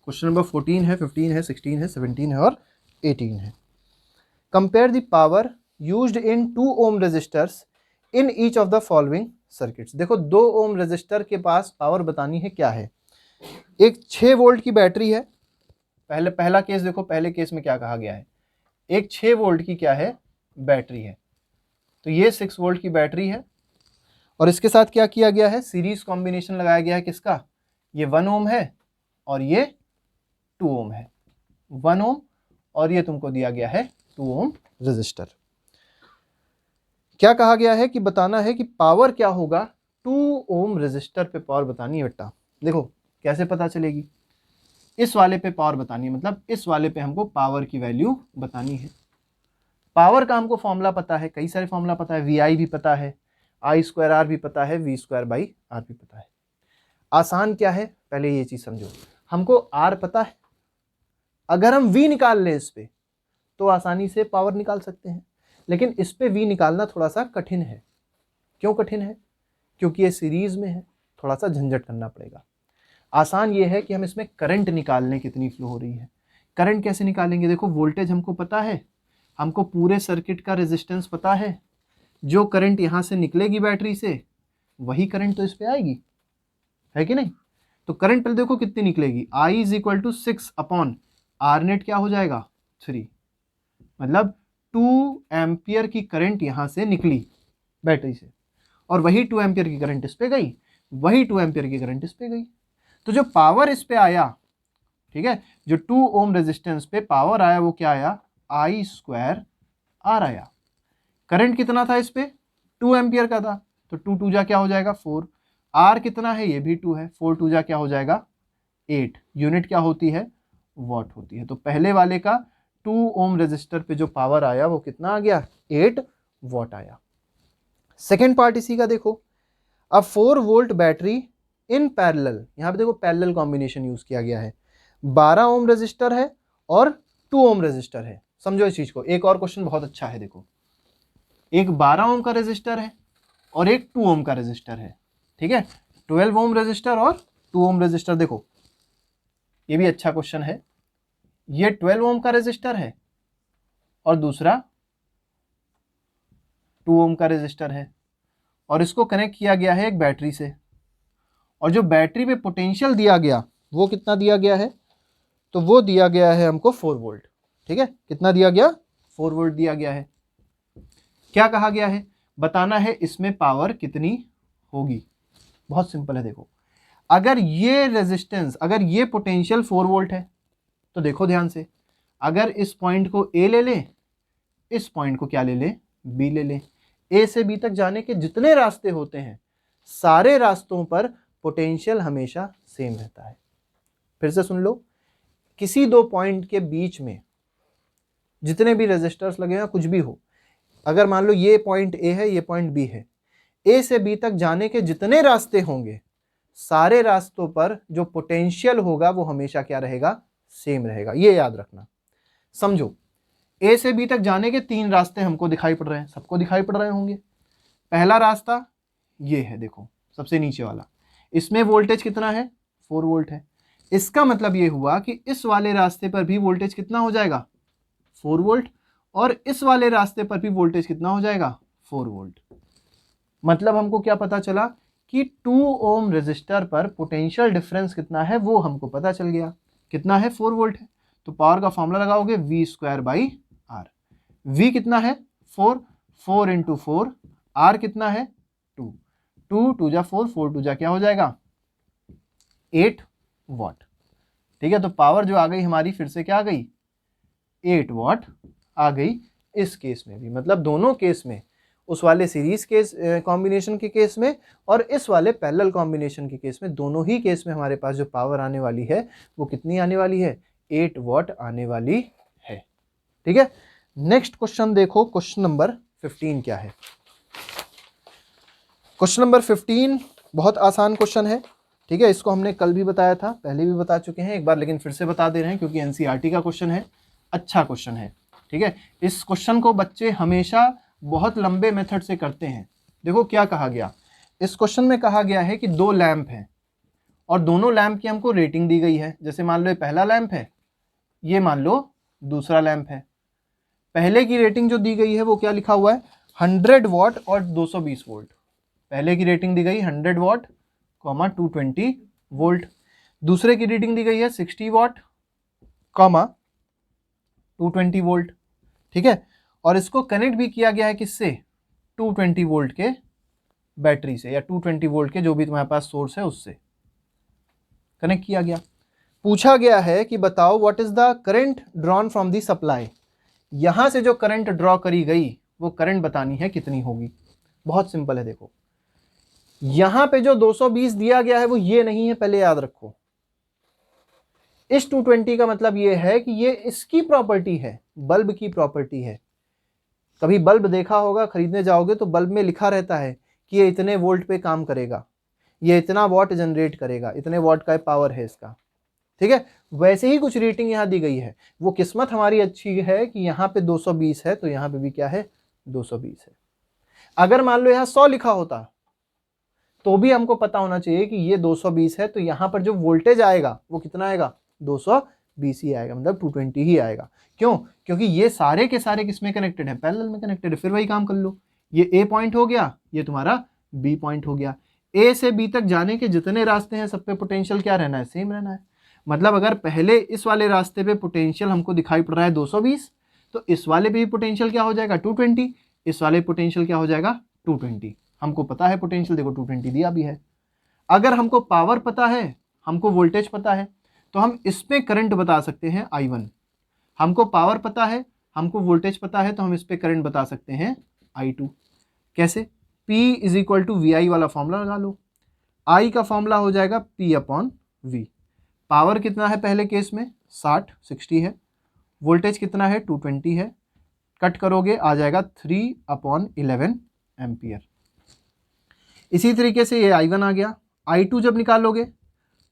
क्वेश्चन नंबर 14 है, 15 है, 16 है, 17 है और 18 है। Compare the power used in 2 ohm resistors in each of the following circuits. देखो 2 ओम रेजिस्टर के पास पावर बतानी है क्या है। एक 6 वोल्ट की बैटरी है, पहला केस देखो, पहले केस में क्या कहा गया है, एक 6 वोल्ट की क्या है बैटरी है, तो ये 6 वोल्ट की बैटरी है, और इसके साथ क्या किया गया है, सीरीज कॉम्बिनेशन लगाया गया है किसका, ये 1 ओम है और ये 2 ओम है, 1 ओम और ये तुमको दिया गया है 2 ओम रेजिस्टर। क्या कहा गया है कि बताना है कि पावर क्या होगा 2 ओम रेजिस्टर पे पावर बतानी है बेटा। देखो कैसे पता चलेगी, इस वाले पे पावर बतानी है, मतलब इस वाले पे हमको पावर की वैल्यू बतानी है। पावर का हमको फॉर्मूला पता है, कई सारे फॉर्मूला पता है, VI भी पता है, I²R भी पता है, V²/R भी पता है। आसान क्या है, पहले ये चीज समझो, हमको R पता है, अगर हम V निकाल लें इस पे तो आसानी से पावर निकाल सकते हैं, लेकिन इस पे V निकालना थोड़ा सा कठिन है। क्यों कठिन है, क्योंकि ये सीरीज में है, थोड़ा सा झंझट करना पड़ेगा। आसान ये है कि हम इसमें करंट निकाल लें कितनी फ्लो हो रही है। करंट कैसे निकालेंगे, देखो वोल्टेज हमको पता है, हमको पूरे सर्किट का रेजिस्टेंस पता है, जो करंट यहाँ से निकलेगी बैटरी से वही करंट तो इस पे आएगी, है कि नहीं। तो करंट पहले देखो कितनी निकलेगी, I = 6 अपॉन आर नेट क्या हो जाएगा 3, मतलब 2 एम्पियर की करंट यहाँ से निकली बैटरी से, और वही 2 एम्पियर की करंट इस पे गई, वही 2 एम्पियर की करंट इस पे गई। तो जो पावर इस पे आया, ठीक है, जो 2 ओम रेजिस्टेंस पे पावर आया वो क्या आया, I²R आया। करंट कितना था इस पे 2 एम्पियर का था, तो 2 2 जा क्या हो जाएगा 4, आर कितना है ये भी 2 है, 4 2 जा क्या हो जाएगा 8, यूनिट क्या होती है वॉट होती है। तो पहले वाले का 2 ओम रेजिस्टर पे जो पावर आया वो कितना आ गया 8 वॉट आया। सेकेंड पार्ट इसी का देखो, अब 4 वोल्ट बैटरी इन पैरेलल, यहां पे देखो पैरेलल कॉम्बिनेशन यूज किया गया है, 12 ओम रेजिस्टर है और 2 ओम रेजिस्टर है। समझो इस चीज को, एक और क्वेश्चन बहुत अच्छा है, देखो एक 12 ओम का रेजिस्टर है और एक 2 ओम का रेजिस्टर है, ठीक है, 12 ओम रेजिस्टर और 2 ओम रेजिस्टर। देखो ये भी अच्छा क्वेश्चन है, ये 12 ओम का रेजिस्टर है और दूसरा 2 ओम का रेजिस्टर है और इसको कनेक्ट किया गया है एक बैटरी से, और जो बैटरी पे पोटेंशियल दिया गया वो कितना दिया गया है, तो वो दिया गया है हमको 4 वोल्ट, ठीक है, कितना दिया गया 4 वोल्ट दिया गया है। क्या कहा गया है, बताना है इसमें पावर कितनी होगी। बहुत सिंपल है, देखो अगर ये रेजिस्टेंस, अगर ये पोटेंशियल 4 वोल्ट है तो देखो ध्यान से, अगर इस पॉइंट को ए ले लें, इस पॉइंट को क्या ले लें बी ले लें, ए से बी तक जाने के जितने रास्ते होते हैं सारे रास्तों पर पोटेंशियल हमेशा सेम रहता है। फिर से सुन लो, किसी दो पॉइंट के बीच में जितने भी रेजिस्टर्स लगे हैं कुछ भी हो, अगर मान लो ये पॉइंट ए है ये पॉइंट बी है, ए से बी तक जाने के जितने रास्ते होंगे सारे रास्तों पर जो पोटेंशियल होगा वो हमेशा क्या रहेगा सेम रहेगा, ये याद रखना। समझो ए से बी तक जाने के 3 रास्ते हमको दिखाई पड़ रहे हैं, सबको दिखाई पड़ रहे होंगे। पहला रास्ता ये है, देखो सबसे नीचे वाला, इसमें वोल्टेज कितना है 4 वोल्ट है, इसका मतलब ये हुआ कि इस वाले रास्ते पर भी वोल्टेज कितना हो जाएगा 4 वोल्ट, और इस वाले रास्ते पर भी वोल्टेज कितना हो जाएगा 4 वोल्ट। मतलब हमको क्या पता चला कि 2 ओम रेजिस्टर पर पोटेंशियल डिफरेंस कितना है वो हमको पता चल गया, कितना है 4 वोल्ट है। तो पावर का फॉर्मूला लगाओगे V square by R, V कितना है 4, 4 इंटू 4, R कितना है 2, 2 2 जा 4, 4 2 जा क्या हो जाएगा 8 वॉट, ठीक है। तो पावर जो आ गई हमारी फिर से क्या आ गई 8 वॉट आ गई इस केस में भी, मतलब दोनों केस में, उस वाले सीरीज केस कॉम्बिनेशन के केस में और इस वाले पैरेलल कॉम्बिनेशन के केस में, दोनों ही केस में हमारे पास जो पावर आने वाली है वो कितनी आने वाली है 8 वॉट आने वाली है, ठीक है। नेक्स्ट क्वेश्चन देखो, क्वेश्चन नंबर 15 क्या है। क्वेश्चन नंबर 15 बहुत आसान क्वेश्चन है, ठीक है, इसको हमने कल भी बताया था, पहले भी बता चुके हैं एक बार, लेकिन फिर से बता दे रहे हैं क्योंकि एनसीईआरटी का क्वेश्चन है, अच्छा क्वेश्चन है, ठीक है। इस क्वेश्चन को बच्चे हमेशा बहुत लंबे मेथड से करते हैं। देखो क्या कहा गया, इस क्वेश्चन में कहा गया है कि 2 लैंप हैं और दोनों लैंप की हमको रेटिंग दी गई है। जैसे मान लो ये पहला लैंप है, ये मान लो दूसरा लैंप है। पहले की रेटिंग जो दी गई है वो क्या लिखा हुआ है 100 वॉट और 220 वोल्ट। पहले की रेटिंग दी गई 100 वॉट, 220 वोल्ट। दूसरे की रेटिंग दी गई है 60 वॉट, 220 वोल्ट, ठीक है। और इसको कनेक्ट भी किया गया है किससे 220 वोल्ट के बैटरी से, या 220 वोल्ट के जो भी तुम्हारे पास सोर्स है उससे कनेक्ट किया गया। पूछा गया है कि बताओ what is the current drawn from the supply, यहां से जो करंट ड्रॉ करी गई वो करंट बतानी है कितनी होगी। बहुत सिंपल है, देखो यहां पे जो 220 दिया गया है वो ये नहीं है, पहले याद रखो। इस 220 का मतलब ये है कि ये इसकी प्रॉपर्टी है, बल्ब की प्रॉपर्टी है। कभी बल्ब देखा होगा, खरीदने जाओगे तो बल्ब में लिखा रहता है कि ये इतने वोल्ट पे काम करेगा, ये इतना वॉट जनरेट करेगा, इतने वॉट का पावर है इसका, ठीक है। वैसे ही कुछ रेटिंग यहाँ दी गई है। वो किस्मत हमारी अच्छी है कि यहाँ पे 220 है तो यहाँ पे भी क्या है 220 है। अगर मान लो यहाँ 100 लिखा होता तो भी हमको पता होना चाहिए कि ये 220 है, तो यहाँ पर जो वोल्टेज आएगा वो कितना आएगा 220 ही आएगा, मतलब 220 ही आएगा। क्यों? क्योंकि ये सारे के सारे किसमें कनेक्टेड है, पैरेलल में कनेक्टेड है। फिर वही काम कर लो, ये ए पॉइंट हो गया, ये तुम्हारा बी पॉइंट हो गया। ए से बी तक जाने के जितने रास्ते हैं सब पे पोटेंशियल क्या रहना है, सेम रहना है। मतलब अगर पहले इस वाले रास्ते पे पोटेंशियल हमको दिखाई पड़ रहा है 220, तो इस वाले पे भी पोटेंशियल क्या हो जाएगा 220, इस वाले पोटेंशियल क्या हो जाएगा 220। हमको पता है पोटेंशियल, देखो 220 दिया भी है। अगर हमको पावर पता है, हमको वोल्टेज पता है, तो हम इस पे करंट बता सकते हैं I1। हमको पावर पता है, हमको वोल्टेज पता है, तो हम इस पे करंट बता सकते हैं I2। कैसे? P is equal to VI वाला फॉर्मूला लगा लो। I का फॉर्मूला हो जाएगा P/V। पावर कितना है पहले केस में 60 है, वोल्टेज कितना है 220 है, कट करोगे आ जाएगा 3/11 एम्पियर। इसी तरीके से ये I1 आ गया। I2 जब निकालोगे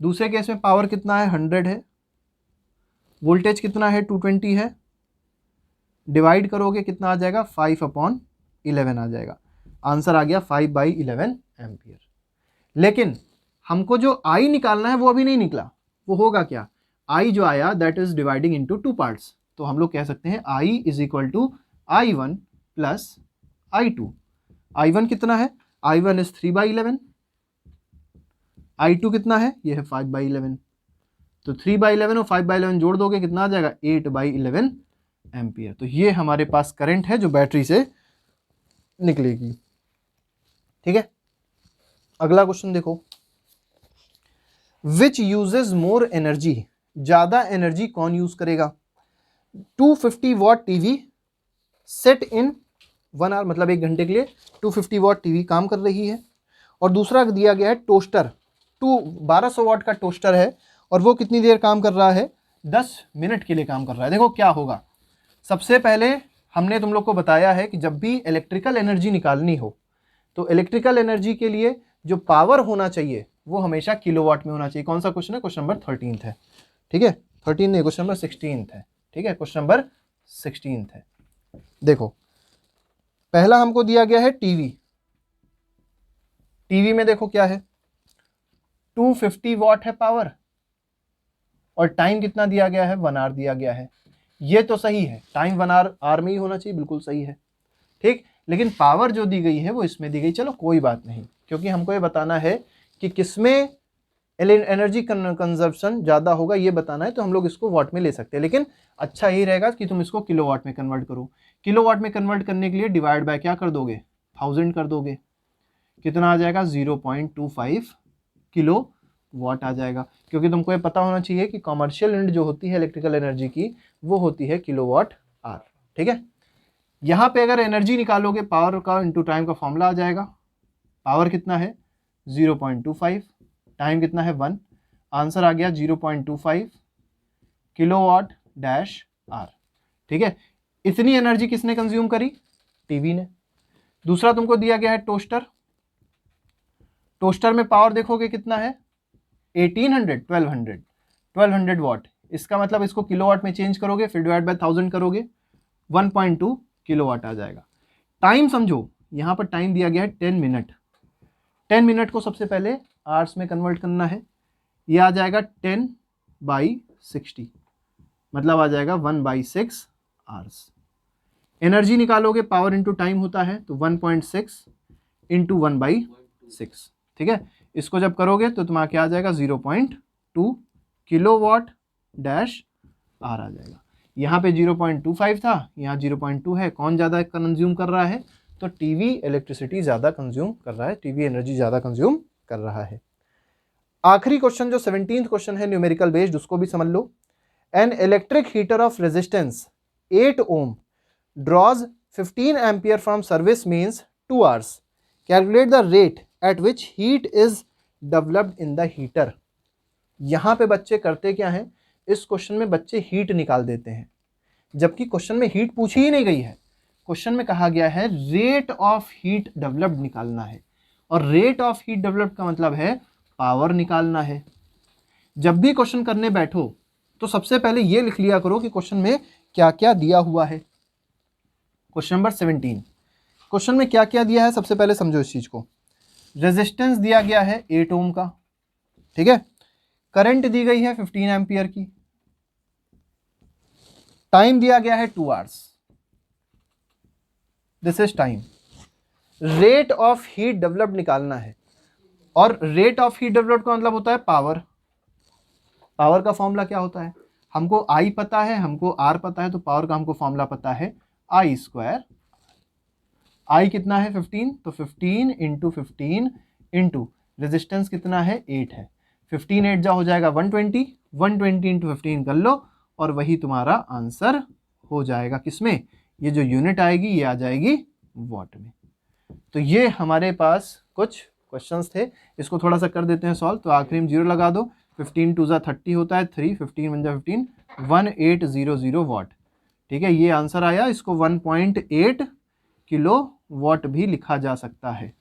दूसरे केस में पावर कितना है 100 है, वोल्टेज कितना है 220 है, डिवाइड करोगे कितना आ जाएगा 5/11 आ जाएगा। आंसर आ गया 5/11 एम्पियर। लेकिन हमको जो I निकालना है वो अभी नहीं निकला, वो होगा क्या, I जो आया that is dividing into 2 parts. तो हम लोग कह सकते हैं I is equal to I1 plus I2। I1 कितना है, I1 इज 3/11, I2 कितना है, ये है 5/11। तो 3/11 और 5/11 जोड़ दोगे कितना आ जाएगा 8/11 एम्पियर। तो ये हमारे पास करंट है जो बैटरी से निकलेगी। ठीक है, अगला क्वेश्चन देखो, विच यूजेस मोर एनर्जी, ज्यादा एनर्जी कौन यूज करेगा। 250 watt TV set in 1 hour, मतलब 1 घंटे के लिए 250 वॉट टीवी काम कर रही है। और दूसरा दिया गया है टोस्टर, 1200 वॉट का टोस्टर है और वो कितनी देर काम कर रहा है, 10 मिनट के लिए काम कर रहा है। देखो क्या होगा, सबसे पहले हमने तुम लोग को बताया है कि जब भी इलेक्ट्रिकल एनर्जी निकालनी हो तो इलेक्ट्रिकल एनर्जी के लिए जो पावर होना चाहिए वो हमेशा किलोवाट में होना चाहिए। कौन सा क्वेश्चन है, क्वेश्चन नंबर 13 है। ठीक है, 13 नहीं, क्वेश्चन नंबर 16 है। ठीक है, क्वेश्चन नंबर 16 है। देखो पहला हमको दिया गया है टीवी, टीवी में देखो क्या है 250 वॉट है पावर और टाइम कितना दिया गया है 1 आवर दिया गया है। ये तो सही है, टाइम 1 आवर में ही होना चाहिए, बिल्कुल सही है। ठीक, लेकिन पावर जो दी गई है वो इसमें दी गई। चलो कोई बात नहीं, क्योंकि हमको ये बताना है कि किसमें एनर्जी कंजप्शन ज़्यादा होगा ये बताना है, तो हम लोग इसको वॉट में ले सकते हैं। लेकिन अच्छा यही रहेगा कि तुम इसको किलोवाट में कन्वर्ट करो। किलोवाट में कन्वर्ट करने के लिए डिवाइड बाय क्या कर दोगे, 1000 कर दोगे, कितना आ जाएगा 0.25 किलो वाट आ जाएगा। क्योंकि तुमको ये पता होना चाहिए कि कॉमर्शियल यूनिट जो होती है इलेक्ट्रिकल एनर्जी की वो होती है किलोवाट आवर। ठीक है, यहाँ पे अगर एनर्जी निकालोगे पावर का इंटू टाइम का फॉर्मूला आ जाएगा। पावर कितना है 0.25, टाइम कितना है 1, आंसर आ गया 0.25 किलोवाट डैश आर। ठीक है, इतनी एनर्जी किसने कंज्यूम करी, टीवी ने। दूसरा तुमको दिया गया है टोस्टर, टोस्टर में पावर देखोगे कितना है 1200 वॉट। इसका मतलब इसको किलोवाट में चेंज करोगे फिर डिवाइड बाय 1000 करोगे 1.2 किलोवाट आ जाएगा। टाइम समझो, यहाँ पर टाइम दिया गया है 10 मिनट। 10 मिनट को सबसे पहले आवर्स में कन्वर्ट करना है, ये आ जाएगा 10/60, मतलब आ जाएगा 1/6 आवर्स। एनर्जी निकालोगे पावर इंटू टाइम होता है तो 1.6 इंटू 1/6। ठीक है, इसको जब करोगे तो तुम्हारा क्या आ जाएगा 0.2 किलोवाट डैश आर आ जाएगा। यहाँ पे 0.25 था, यहाँ 0.2 है। कौन ज़्यादा कंज्यूम कर रहा है, तो टीवी इलेक्ट्रिसिटी ज़्यादा कंज्यूम कर रहा है, टीवी एनर्जी ज़्यादा कंज्यूम कर रहा है। आखिरी क्वेश्चन जो 17th क्वेश्चन है न्यूमेरिकल बेस्ड, उसको भी समझ लो। An electric heater of resistance 8 ohm draws 15 ampere from service means 2 hours. Calculate the rate at which heat is developed in the heater. यहाँ पे बच्चे करते क्या हैं, इस क्वेश्चन में बच्चे हीट निकाल देते हैं, जबकि क्वेश्चन में हीट पूछी ही नहीं गई है। क्वेश्चन में कहा गया है रेट ऑफ हीट डेवलप्ड निकालना है, और रेट ऑफ हीट डेवलप्ड का मतलब है पावर निकालना है। जब भी क्वेश्चन करने बैठो तो सबसे पहले ये लिख लिया करो कि क्वेश्चन में क्या क्या दिया हुआ है। क्वेश्चन नंबर 17, क्वेश्चन में क्या क्या दिया है सबसे पहले समझो इस चीज को। रेजिस्टेंस दिया गया है 8 ओम का, ठीक है। करंट दी गई है 15 एम्पियर की, टाइम दिया गया है 2 hours, this is time. Rate of heat developed निकालना है, और रेट ऑफ हीट डेवलप्ड का मतलब होता है पावर। पावर का फॉर्मूला क्या होता है, हमको आई पता है, हमको आर पता है, तो पावर का हमको फॉर्मूला पता है आई स्क्वायर। आई कितना है 15, तो 15 इंटू 15 इंटू रेजिस्टेंस कितना है 8 है, 15 8 जा हो जाएगा 120, 120 इंटू 15 कर लो और वही तुम्हारा आंसर हो जाएगा। किसमें, ये जो यूनिट आएगी ये आ जाएगी वॉट में। तो ये हमारे पास कुछ क्वेश्चंस थे, इसको थोड़ा सा कर देते हैं सॉल्व। तो आखिरी में 0 लगा दो, 15 2 30 होता है, 3 15 1 15 1800 वाट। ठीक है, ये आंसर आया। इसको 1.8 किलो वाट भी लिखा जा सकता है।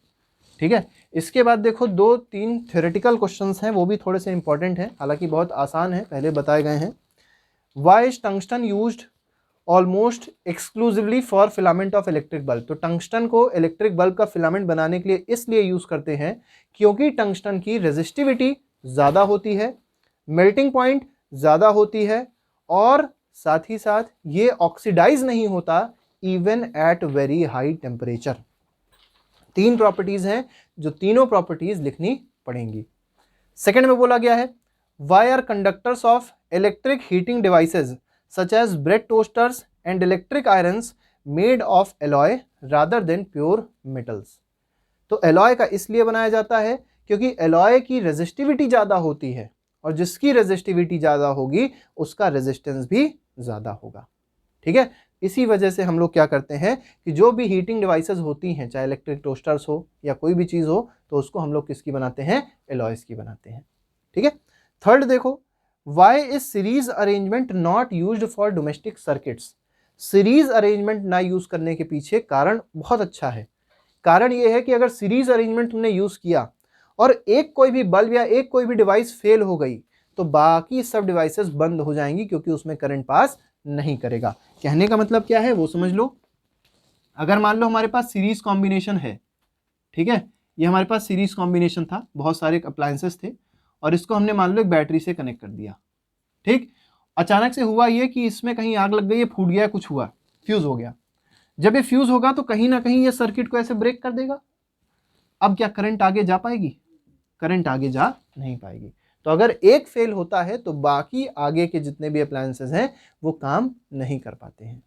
ठीक है, इसके बाद देखो 2-3 थ्योरेटिकल क्वेश्चंस हैं, वो भी थोड़े से इंपॉर्टेंट हैं, हालांकि बहुत आसान है, पहले बताए गए हैं। Why is tungsten used almost exclusively for filament of electric bulb. तो टंगस्टन को इलेक्ट्रिक बल्ब का फिलामेंट बनाने के लिए इसलिए यूज करते हैं क्योंकि टंगस्टन की रेजिस्टिविटी ज़्यादा होती है, मेल्टिंग पॉइंट ज़्यादा होती है, और साथ ही साथ ये ऑक्सीडाइज नहीं होता even at very high temperature. 3 properties हैं, जो तीनों प्रॉपर्टीज लिखनी पड़ेंगी। सेकंड में बोला गया है why are conductors of electric heating devices such as bread toasters and electric irons made of alloy rather than pure metals। तो alloy का इसलिए बनाया जाता है क्योंकि alloy की रेजिस्टिविटी ज़्यादा होती है, और जिसकी रेजिस्टिविटी ज़्यादा होगी उसका रेजिस्टेंस भी ज़्यादा होगा। ठीक है, इसी वजह से हम लोग क्या करते हैं कि जो भी हीटिंग डिवाइसेस होती हैं, चाहे इलेक्ट्रिक टोस्टर्स हो या कोई भी चीज़ हो, तो उसको हम लोग किसकी बनाते हैं, एलॉयज की बनाते हैं। ठीक है, थर्ड देखो why is series arrangement not used for domestic circuits. Series arrangement ना यूज करने के पीछे कारण बहुत अच्छा है। कारण यह है कि अगर सीरीज अरेंजमेंट तुमने यूज किया और एक कोई भी बल्ब या एक कोई भी डिवाइस फेल हो गई, तो बाकी सब डिवाइसेस बंद हो जाएंगी क्योंकि उसमें करंट पास नहीं करेगा। कहने का मतलब क्या है वो समझ लो। अगर मान लो हमारे पास सीरीज कॉम्बिनेशन है, ठीक है, ये हमारे पास सीरीज कॉम्बिनेशन था, बहुत सारे अप्लायंसेस थे, और इसको हमने मान लो एक बैटरी से कनेक्ट कर दिया। ठीक, अचानक से हुआ ये कि इसमें कहीं आग लग गई, ये फूट गया, कुछ हुआ, फ्यूज हो गया। जब ये फ्यूज होगा तो कहीं ना कहीं ये सर्किट को ऐसे ब्रेक कर देगा। अब क्या करंट आगे जा पाएगी? करंट आगे जा नहीं पाएगी। तो अगर एक फेल होता है तो बाकी आगे के जितने भी अप्लायंसेस हैं वो काम नहीं कर पाते हैं।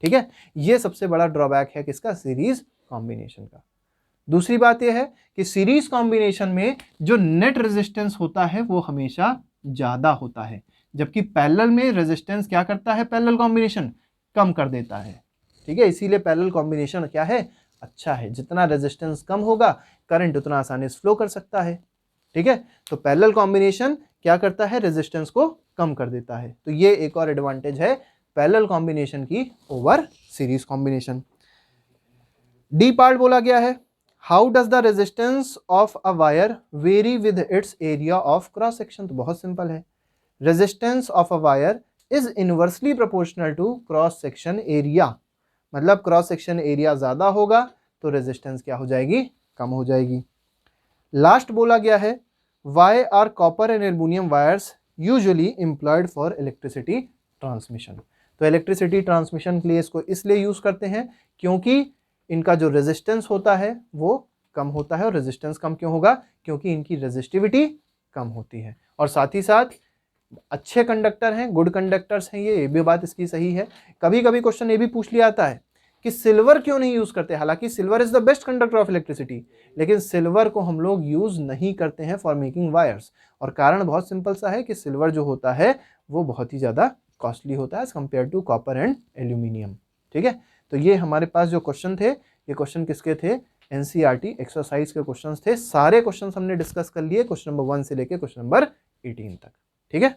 ठीक है, ये सबसे बड़ा ड्रॉबैक है किसका, सीरीज कॉम्बिनेशन का। दूसरी बात यह है कि सीरीज कॉम्बिनेशन में जो नेट रेजिस्टेंस होता है वो हमेशा ज्यादा होता है, जबकि पैरेलल में रेजिस्टेंस क्या करता है, पैरेलल कॉम्बिनेशन कम कर देता है। ठीक है, इसीलिए पैरेलल कॉम्बिनेशन क्या है, अच्छा है। जितना रेजिस्टेंस कम होगा करंट उतना आसानी से फ्लो कर सकता है। ठीक है, तो पैरेलल कॉम्बिनेशन क्या करता है, रेजिस्टेंस को कम कर देता है। तो ये एक और एडवांटेज है पैरेलल कॉम्बिनेशन की over series combination. D part बोला गया है how does the resistance of a wire vary with its area of cross section. तो बहुत सिंपल है, resistance of a wire is inversely proportional to cross section area. मतलब cross section area ज्यादा होगा तो रेजिस्टेंस क्या हो जाएगी, कम हो जाएगी। लास्ट बोला गया है why are copper and aluminium wires usually employed for electricity transmission. तो इलेक्ट्रिसिटी ट्रांसमिशन के लिए इसको इसलिए यूज करते हैं क्योंकि इनका जो रेजिस्टेंस होता है वो कम होता है। और रेजिस्टेंस कम क्यों होगा, क्योंकि इनकी रेजिस्टिविटी कम होती है, और साथ ही साथ अच्छे कंडक्टर हैं, गुड कंडक्टर्स हैं, ये भी बात इसकी सही है। कभी कभी क्वेश्चन ये भी पूछ लिया जाता है कि सिल्वर क्यों नहीं यूज करते, हालांकि silver is the best conductor of electricity, लेकिन सिल्वर को हम लोग यूज नहीं करते हैं फॉर मेकिंग वायर्स। और कारण बहुत सिंपल सा है कि सिल्वर जो होता है वो बहुत ही ज्यादा कॉस्टली होता है as compared to copper and aluminium. ठीक है, तो ये हमारे पास जो क्वेश्चन थे, ये क्वेश्चन किसके थे, एनसीईआरटी एक्सरसाइज के क्वेश्चंस थे। सारे क्वेश्चंस हमने डिस्कस कर लिए, क्वेश्चन नंबर 1 से लेके क्वेश्चन नंबर 18 तक। ठीक है।